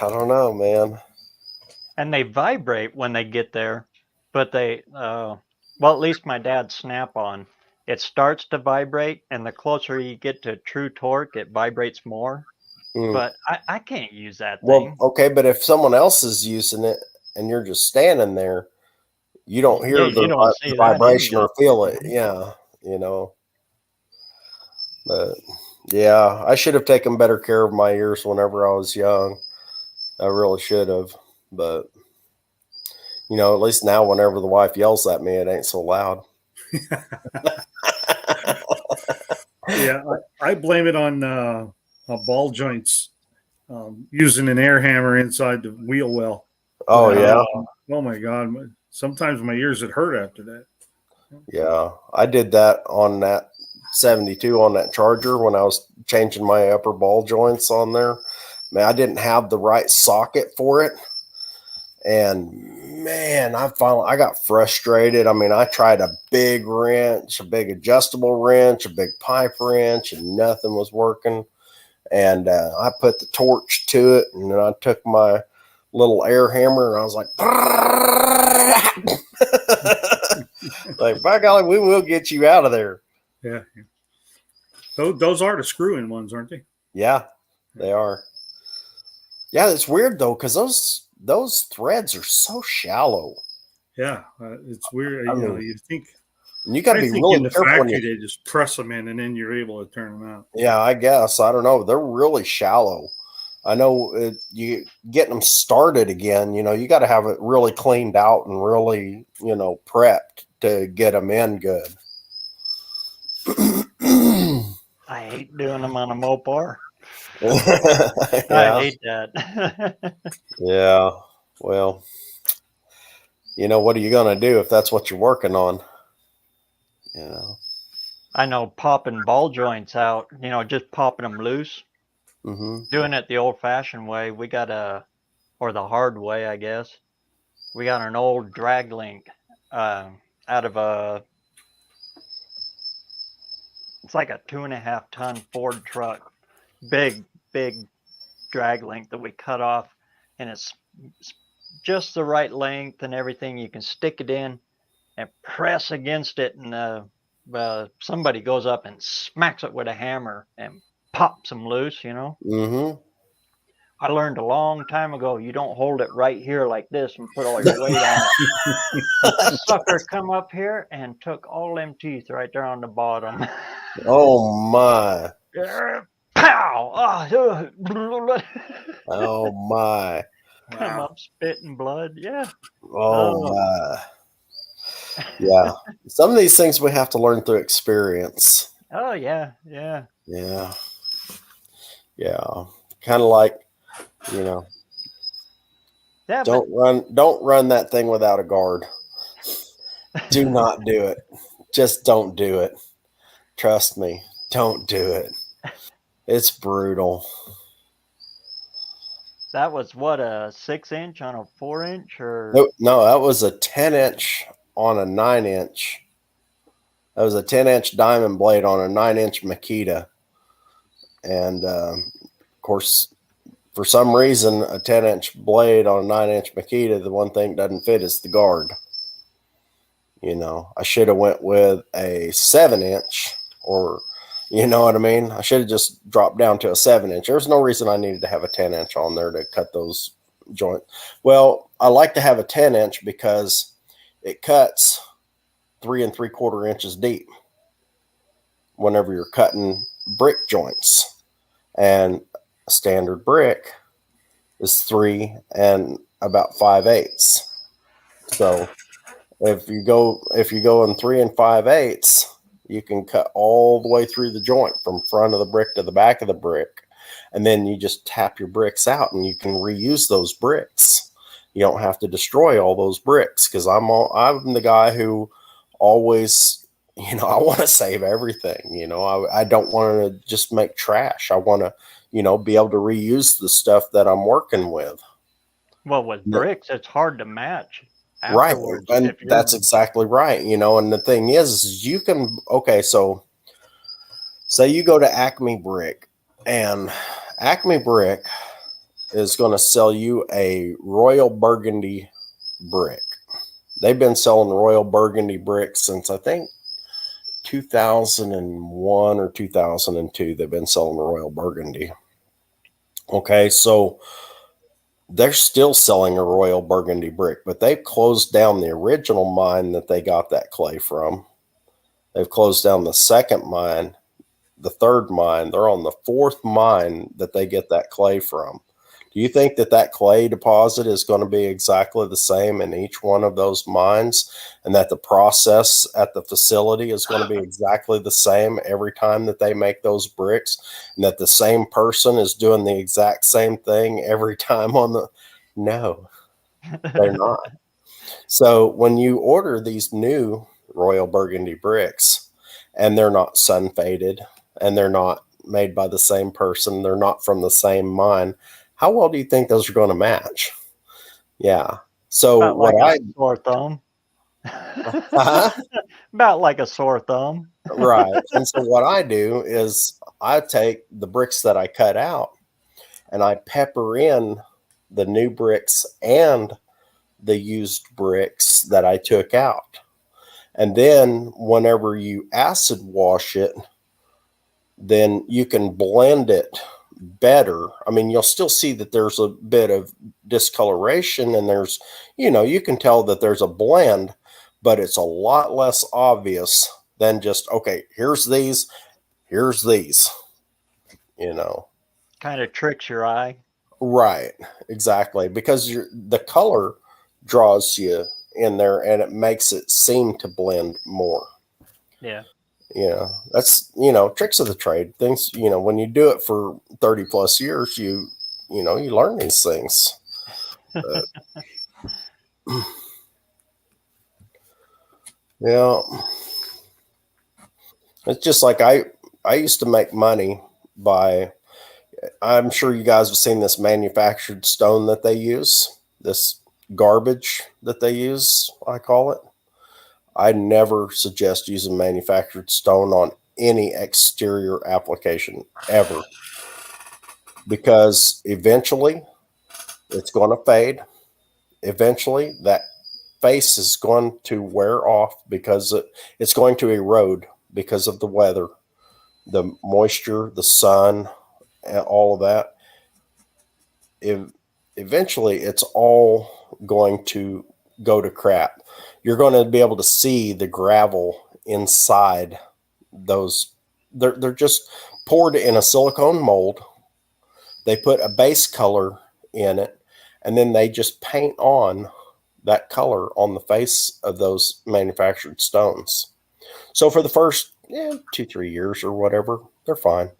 don't know, man. And they vibrate when they get there, but well, at least my dad's Snap-on, it starts to vibrate, and the closer you get to true torque, it vibrates more. But I can't use that thing. Well, okay, but if someone else is using it and you're just standing there, you don't hear the vibration or feel it. Yeah, you know. But yeah, I should have taken better care of my ears whenever I was young. I really should have. But you know, at least now whenever the wife yells at me, it ain't so loud. Yeah, I blame it on ball joints, using an air hammer inside the wheel well. Oh, yeah. Oh, my God. Sometimes my ears would hurt after that. Yeah, I did that on that 72 on that Charger when I was changing my upper ball joints on there. Man, I didn't have the right socket for it. And man, I got frustrated. I mean, I tried a big wrench, a big adjustable wrench, a big pipe wrench, and nothing was working. And I put the torch to it, and then I took my little air hammer, and I was like, like, by golly, we will get you out of there. Yeah. Those are the screw-in ones, aren't they? Yeah, they are. Yeah, it's weird though, because those threads are so shallow. Yeah, it's weird. You think you got to be really careful. Factory, they just press them in, and then you're able to turn them out. Yeah, I guess. I don't know. They're really shallow. I know you getting them started again. You know, you got to have it really cleaned out and really, you know, prepped to get them in good. I hate doing them on a Mopar. Yeah. I hate that. Yeah. Well, you know, what are you going to do if that's what you're working on? You know, I know popping ball joints out, you know, just popping them loose. Mm-hmm. Doing it the old-fashioned way. We got or the hard way, I guess. We got an old drag link out of it's like a 2.5-ton Ford truck, big drag link that we cut off, and it's just the right length and everything. You can stick it in and press against it, and somebody goes up and smacks it with a hammer and pops them loose, you know. Mm-hmm. I learned a long time ago, you don't hold it right here like this and put all your weight on it. That sucker come up here and took all them teeth right there on the bottom. Oh my. Pow! Oh my. Come up spitting blood. Yeah. Oh my. Yeah. Some of these things we have to learn through experience. Oh yeah. Yeah. Yeah. Yeah. Kind of like You know, Yeah, don't run that thing without a guard. Do not do it. Just don't do it. Trust me. Don't do it. It's brutal. That was what, a 6-inch on a 4-inch, or No, that was a 10-inch on a 9-inch. That was a 10-inch diamond blade on a 9-inch Makita. And of course, for some reason, a 10-inch blade on a 9-inch Makita, the one thing doesn't fit is the guard. You know, I should have went with a 7-inch, or you know what I mean? I should have just dropped down to a 7-inch. There's no reason I needed to have a 10-inch on there to cut those joints. Well, I like to have a 10-inch because it cuts 3 3/4 inches deep whenever you're cutting brick joints. And a standard brick is 3 5/8. So if you go in 3 5/8, you can cut all the way through the joint from front of the brick to the back of the brick. And then you just tap your bricks out and you can reuse those bricks. You don't have to destroy all those bricks, because I'm the guy who always, you know, I want to save everything. You know, I don't want to just make trash. I want to, you know, be able to reuse the stuff that I'm working with. well, with bricks, it's hard to match. Right. And that's exactly right. You know, and the thing is you can, okay, so say you go to Acme Brick, and Acme Brick is going to sell you a Royal Burgundy brick. They've been selling Royal Burgundy bricks since I think 2001 or 2002. They've been selling Royal Burgundy. Okay, so they're still selling a Royal Burgundy brick, but they've closed down the original mine that they got that clay from. They've closed down the second mine, the third mine. They're on the fourth mine that they get that clay from. Do you think that clay deposit is going to be exactly the same in each one of those mines, and that the process at the facility is going to be exactly the same every time that they make those bricks, and that the same person is doing the exact same thing every time on the... No, they're not. So when you order these new Royal Burgundy bricks, and they're not sun faded, and they're not made by the same person, they're not from the same mine, how well do you think those are going to match? Yeah. So about what like a sore thumb. About like a sore thumb. Right. And so what I do is I take the bricks that I cut out and I pepper in the new bricks and the used bricks that I took out. And then whenever you acid wash it, then you can blend it better. I mean, you'll still see that there's a bit of discoloration, and there's, you know, you can tell that there's a blend, but it's a lot less obvious than just, okay, here's these, you know. Kind of tricks your eye. Right, exactly, because the color draws you in there and it makes it seem to blend more. Yeah. Yeah, that's, you know, tricks of the trade. Things, you know, when you do it for 30 plus years, you know, you learn these things. Yeah. It's just like I used to make money by, I'm sure you guys have seen this manufactured stone that they use, this garbage that they use, I call it. I never suggest using manufactured stone on any exterior application ever, because eventually it's going to fade. Eventually that face is going to wear off because it's going to erode because of the weather, the moisture, the sun, and all of that. Eventually it's all going to go to crap. You're going to be able to see the gravel inside those. They're just poured in a silicone mold. They put a base color in it, and then they just paint on that color on the face of those manufactured stones. So for the first 2-3 years or whatever, they're fine.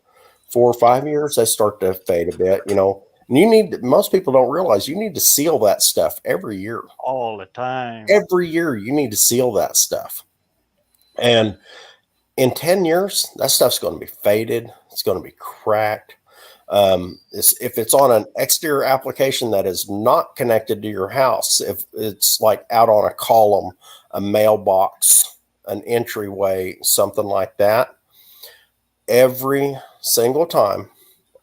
4 or 5 years, they start to fade a bit. You know, And most people don't realize you need to seal that stuff every year. All the time. Every year you need to seal that stuff. And in 10 years, that stuff's going to be faded. It's going to be cracked. If it's on an exterior application that is not connected to your house, if it's like out on a column, a mailbox, an entryway, something like that, every single time,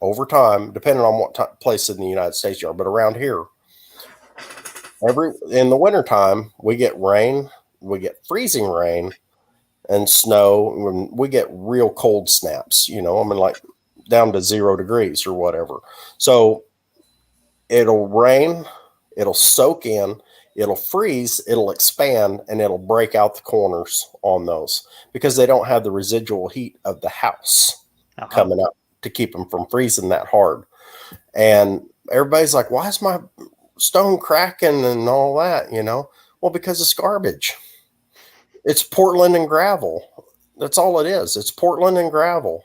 over time, depending on what place in the United States you are, but around here, in the wintertime, we get rain, we get freezing rain and snow, when we get real cold snaps, like down to 0 degrees or whatever. So it'll rain, it'll soak in, it'll freeze, it'll expand, and it'll break out the corners on those because they don't have the residual heat of the house coming up to keep them from freezing that hard. And everybody's like, why is my stone cracking and all that? Well, because it's garbage. It's Portland and gravel. That's all it is. It's Portland and gravel,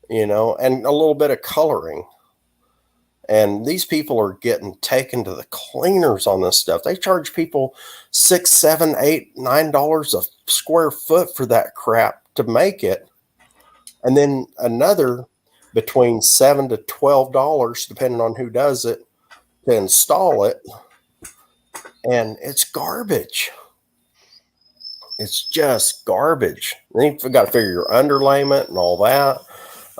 and a little bit of coloring. And these people are getting taken to the cleaners on this stuff. They charge people $6, $7, $8, $9 a square foot for that crap to make it. And then another between $7 to $12, depending on who does it, to install it. And it's garbage. It's just garbage. Then you've got to figure your underlayment and all that.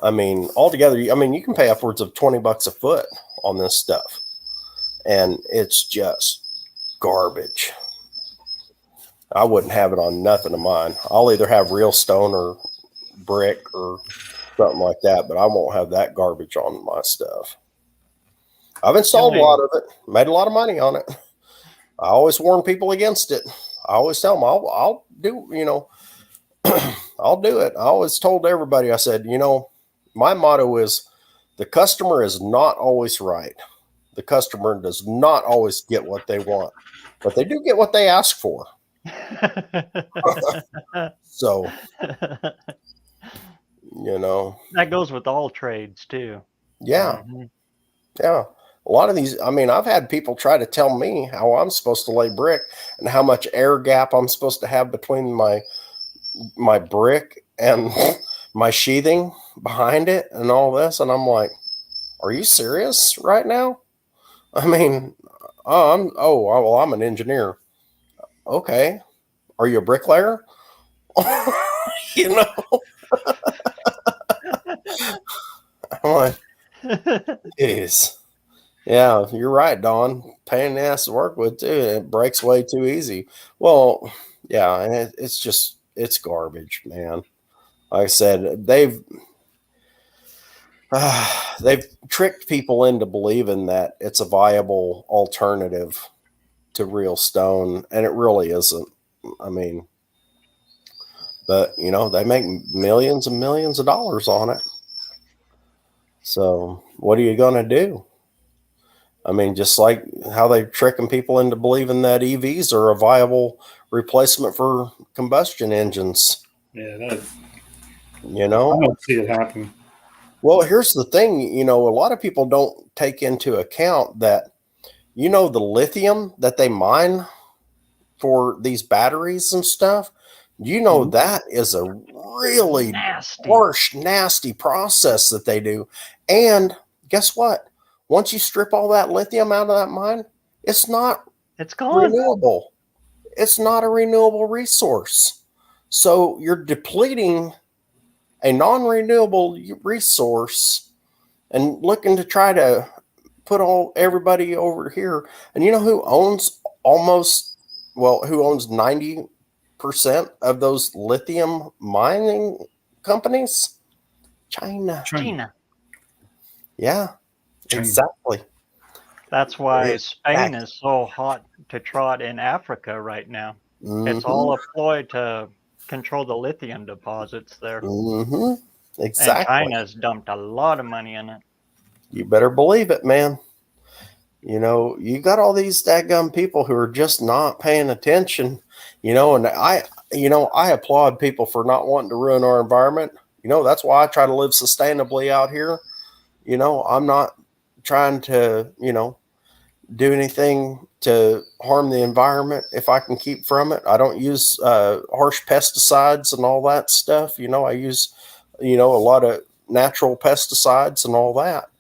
I mean, altogether, you can pay upwards of $20 a foot on this stuff. And it's just garbage. I wouldn't have it on nothing of mine. I'll either have real stone or brick or something like that, but I won't have that garbage on my stuff. I've installed a lot of it, made a lot of money on it. I always warn people against it. I always tell them I'll do, I'll do it. I always told everybody, I said, my motto is the customer is not always right. The customer does not always get what they want, but they do get what they ask for. So, that goes with all trades too. Yeah. Mm-hmm. Yeah. A lot of these, I've had people try to tell me how I'm supposed to lay brick and how much air gap I'm supposed to have between my brick and my sheathing behind it and all this. And I'm like, are you serious right now? I'm an engineer. Okay. Are you a bricklayer? I'm like, geez. Yeah, you're right, Don. Pain in the ass to work with too. It breaks way too easy. Well, yeah, and it's garbage, man. Like I said, they've tricked people into believing that it's a viable alternative to real stone, and it really isn't. But they make millions and millions of dollars on it. So what are you gonna do? Just like how they're tricking people into believing that EVs are a viable replacement for combustion engines. Yeah, I don't see it happen. Well, here's the thing, a lot of people don't take into account that, the lithium that they mine for these batteries and stuff, that is a really harsh, nasty process that they do. And guess what? Once you strip all that lithium out of that mine, it's gone. Renewable. It's not a renewable resource. So you're depleting a non-renewable resource and looking to try to put everybody over here. And who owns who owns 90% of those lithium mining companies? China. Yeah. Exactly. That's why Spain is so hot to trot in Africa right now. Mm-hmm. It's all a ploy to control the lithium deposits there. Mm-hmm. Exactly. And China's dumped a lot of money in it. You better believe it, man. You got all these daggum people who are just not paying attention, and I applaud people for not wanting to ruin our environment. That's why I try to live sustainably out here. I'm not trying to, do anything to harm the environment if I can keep from it. I don't use harsh pesticides and all that stuff. I use, a lot of natural pesticides and all that.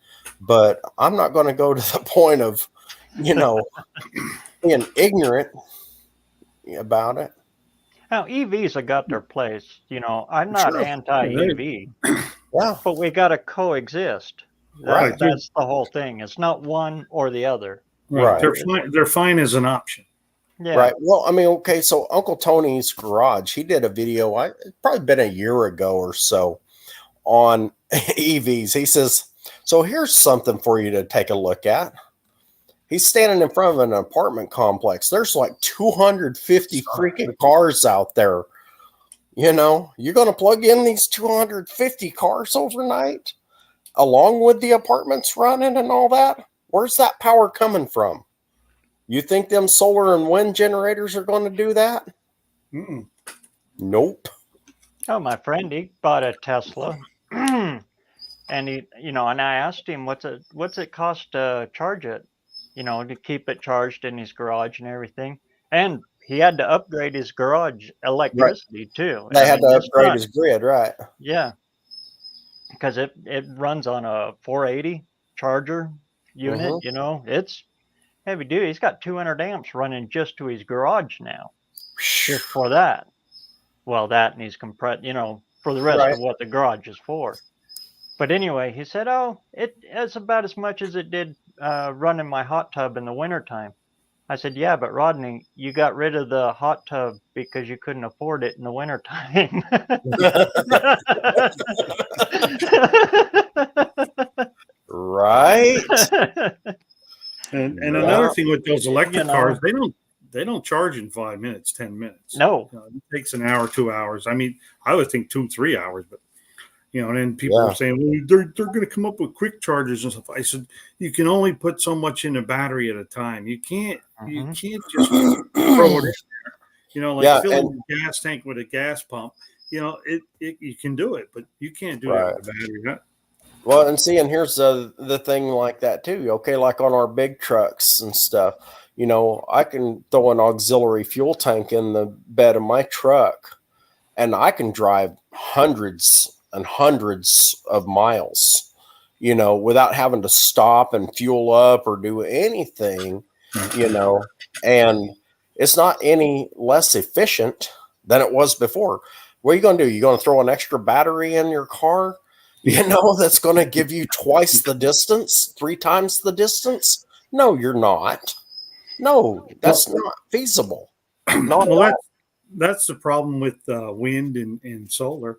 But I'm not going to go to the point of, being ignorant about it. Now, EVs have got their place. I'm not anti-EV, but we got to coexist. That's the whole thing. It's not one or the other. Right. They're fine as an option. Yeah. Right. Well, okay. So Uncle Tony's Garage, he did a video. It's probably been a year ago or so on EVs. He says, so here's something for you to take a look at. He's standing in front of an apartment complex. There's like 250 freaking cars out there. You're going to plug in these 250 cars overnight along with the apartments running and all that. Where's that power coming from? You think them solar and wind generators are going to do that? Mm-mm. Nope. Oh, my friend, he bought a Tesla. And he, and I asked him, what's it cost to charge it? To keep it charged in his garage and everything. And he had to upgrade his garage electricity too. They had to upgrade his grid, right? Yeah. Because it runs on a 480 charger unit, it's heavy duty. He's got 200 amps running just to his garage now. Just for that. Well, that and he's compressed, for the rest of what the garage is for. But anyway, he said, it's about as much as it did running my hot tub in the wintertime. I said, yeah, but Rodney, you got rid of the hot tub because you couldn't afford it in the wintertime. Right. And another thing with those electric cars, they don't charge in 5 minutes, 10 minutes. No. It takes an hour, 2 hours. I mean, I would think 2-3 hours, but and then people are saying, well, they're going to come up with quick chargers and stuff. I said, you can only put so much in a battery at a time. You can't just throw it in there. Filling a gas tank with a gas pump. You can do it, but you can't do it with a battery. Huh? Well, and here's the thing like that too. Okay, like on our big trucks and stuff, I can throw an auxiliary fuel tank in the bed of my truck, and I can drive hundreds and hundreds of miles, without having to stop and fuel up or do anything, and it's not any less efficient than it was before. What are you going to do? You're going to throw an extra battery in your car, that's going to give you twice the distance, 3 times the distance? No, you're not. No, that's not feasible. That's the problem with wind and solar.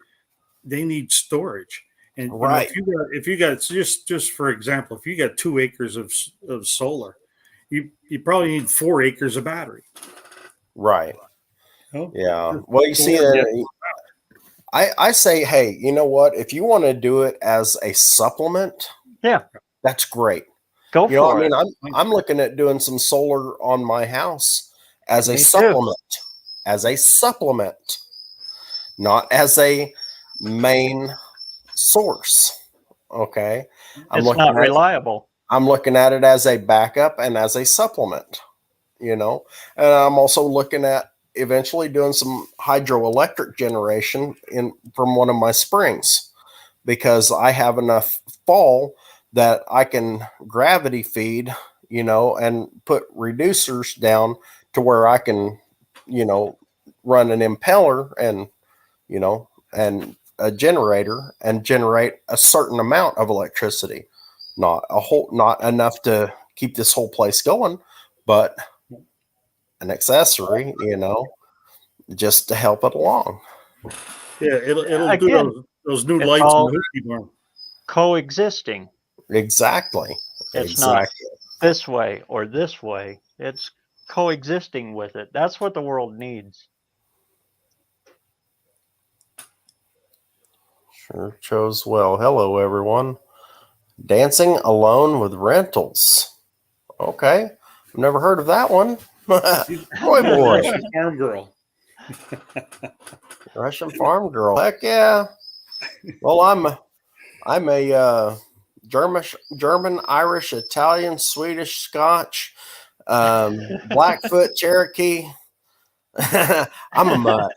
They need storage, and if you got just for example, if you got 2 acres of solar, you probably need 4 acres of battery. Right. Yeah. Well, you see, I say, hey, you know what? If you want to do it as a supplement, that's great. Go for it. I'm looking at doing some solar on my house as a supplement, not as a main source. Okay. It's not reliable. I'm looking at it as a backup and as a supplement, and I'm also looking at eventually doing some hydroelectric generation from one of my springs, because I have enough fall that I can gravity feed, and put reducers down to where I can, run an impeller and, and a generator and generate a certain amount of electricity, not enough to keep this whole place going, but an accessory, just to help it along. Yeah, it'll do those new lights in the hoopty barn. Coexisting. Exactly. It's not this way or this way. It's coexisting with it. That's what the world needs. Sure chose well. Hello, everyone. Dancing alone with rentals. Okay. I've never heard of that one. Boy. Russian farm girl. Russian farm girl. Heck yeah. Well, I'm a German, Irish, Italian, Swedish, Scotch, Blackfoot, Cherokee. I'm a mutt.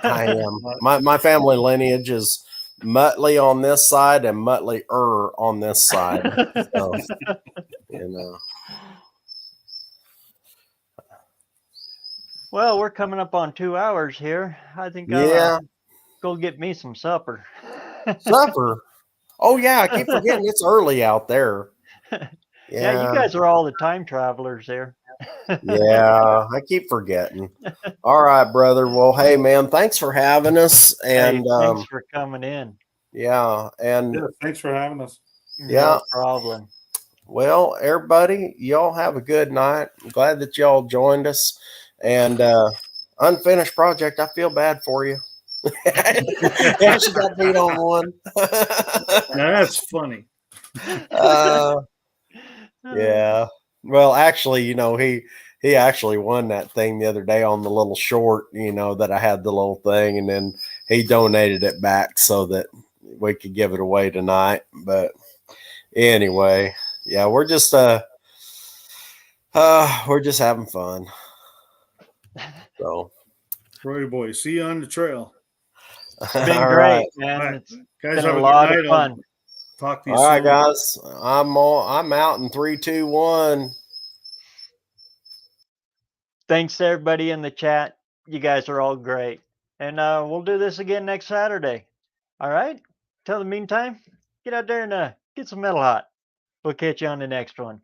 I am. My family lineage is Muttley on this side and Muttley on this side. So, you know. Well, we're coming up on 2 hours here. I think I'll go get me some supper. Supper? Oh, yeah. I keep forgetting it's early out there. Yeah, you guys are all the time travelers there. Yeah, I keep forgetting. All right, brother. Well, hey, man, thanks for having us. And thanks for coming in. Yeah. And thanks for having us. Yeah. No problem. Well, everybody, y'all have a good night. I'm glad that y'all joined us. And unfinished project, I feel bad for you. Yeah, she got beat on one. That's funny. Yeah. Well, actually, you know, he actually won that thing the other day on the little short, you know, that I had the little thing, and then he donated it back so that we could give it away tonight. But anyway, yeah, we're just having fun. So, Roy boy, see you on the trail. It's been great, man. Right. It's guys, been have a lot of fun. I'll talk to you all soon. right, guys. I'm out in 3, 2, 1. Thanks to everybody in the chat. You guys are all great. And we'll do this again next Saturday. All right? Till the meantime, get out there and get some metal hot. We'll catch you on the next one.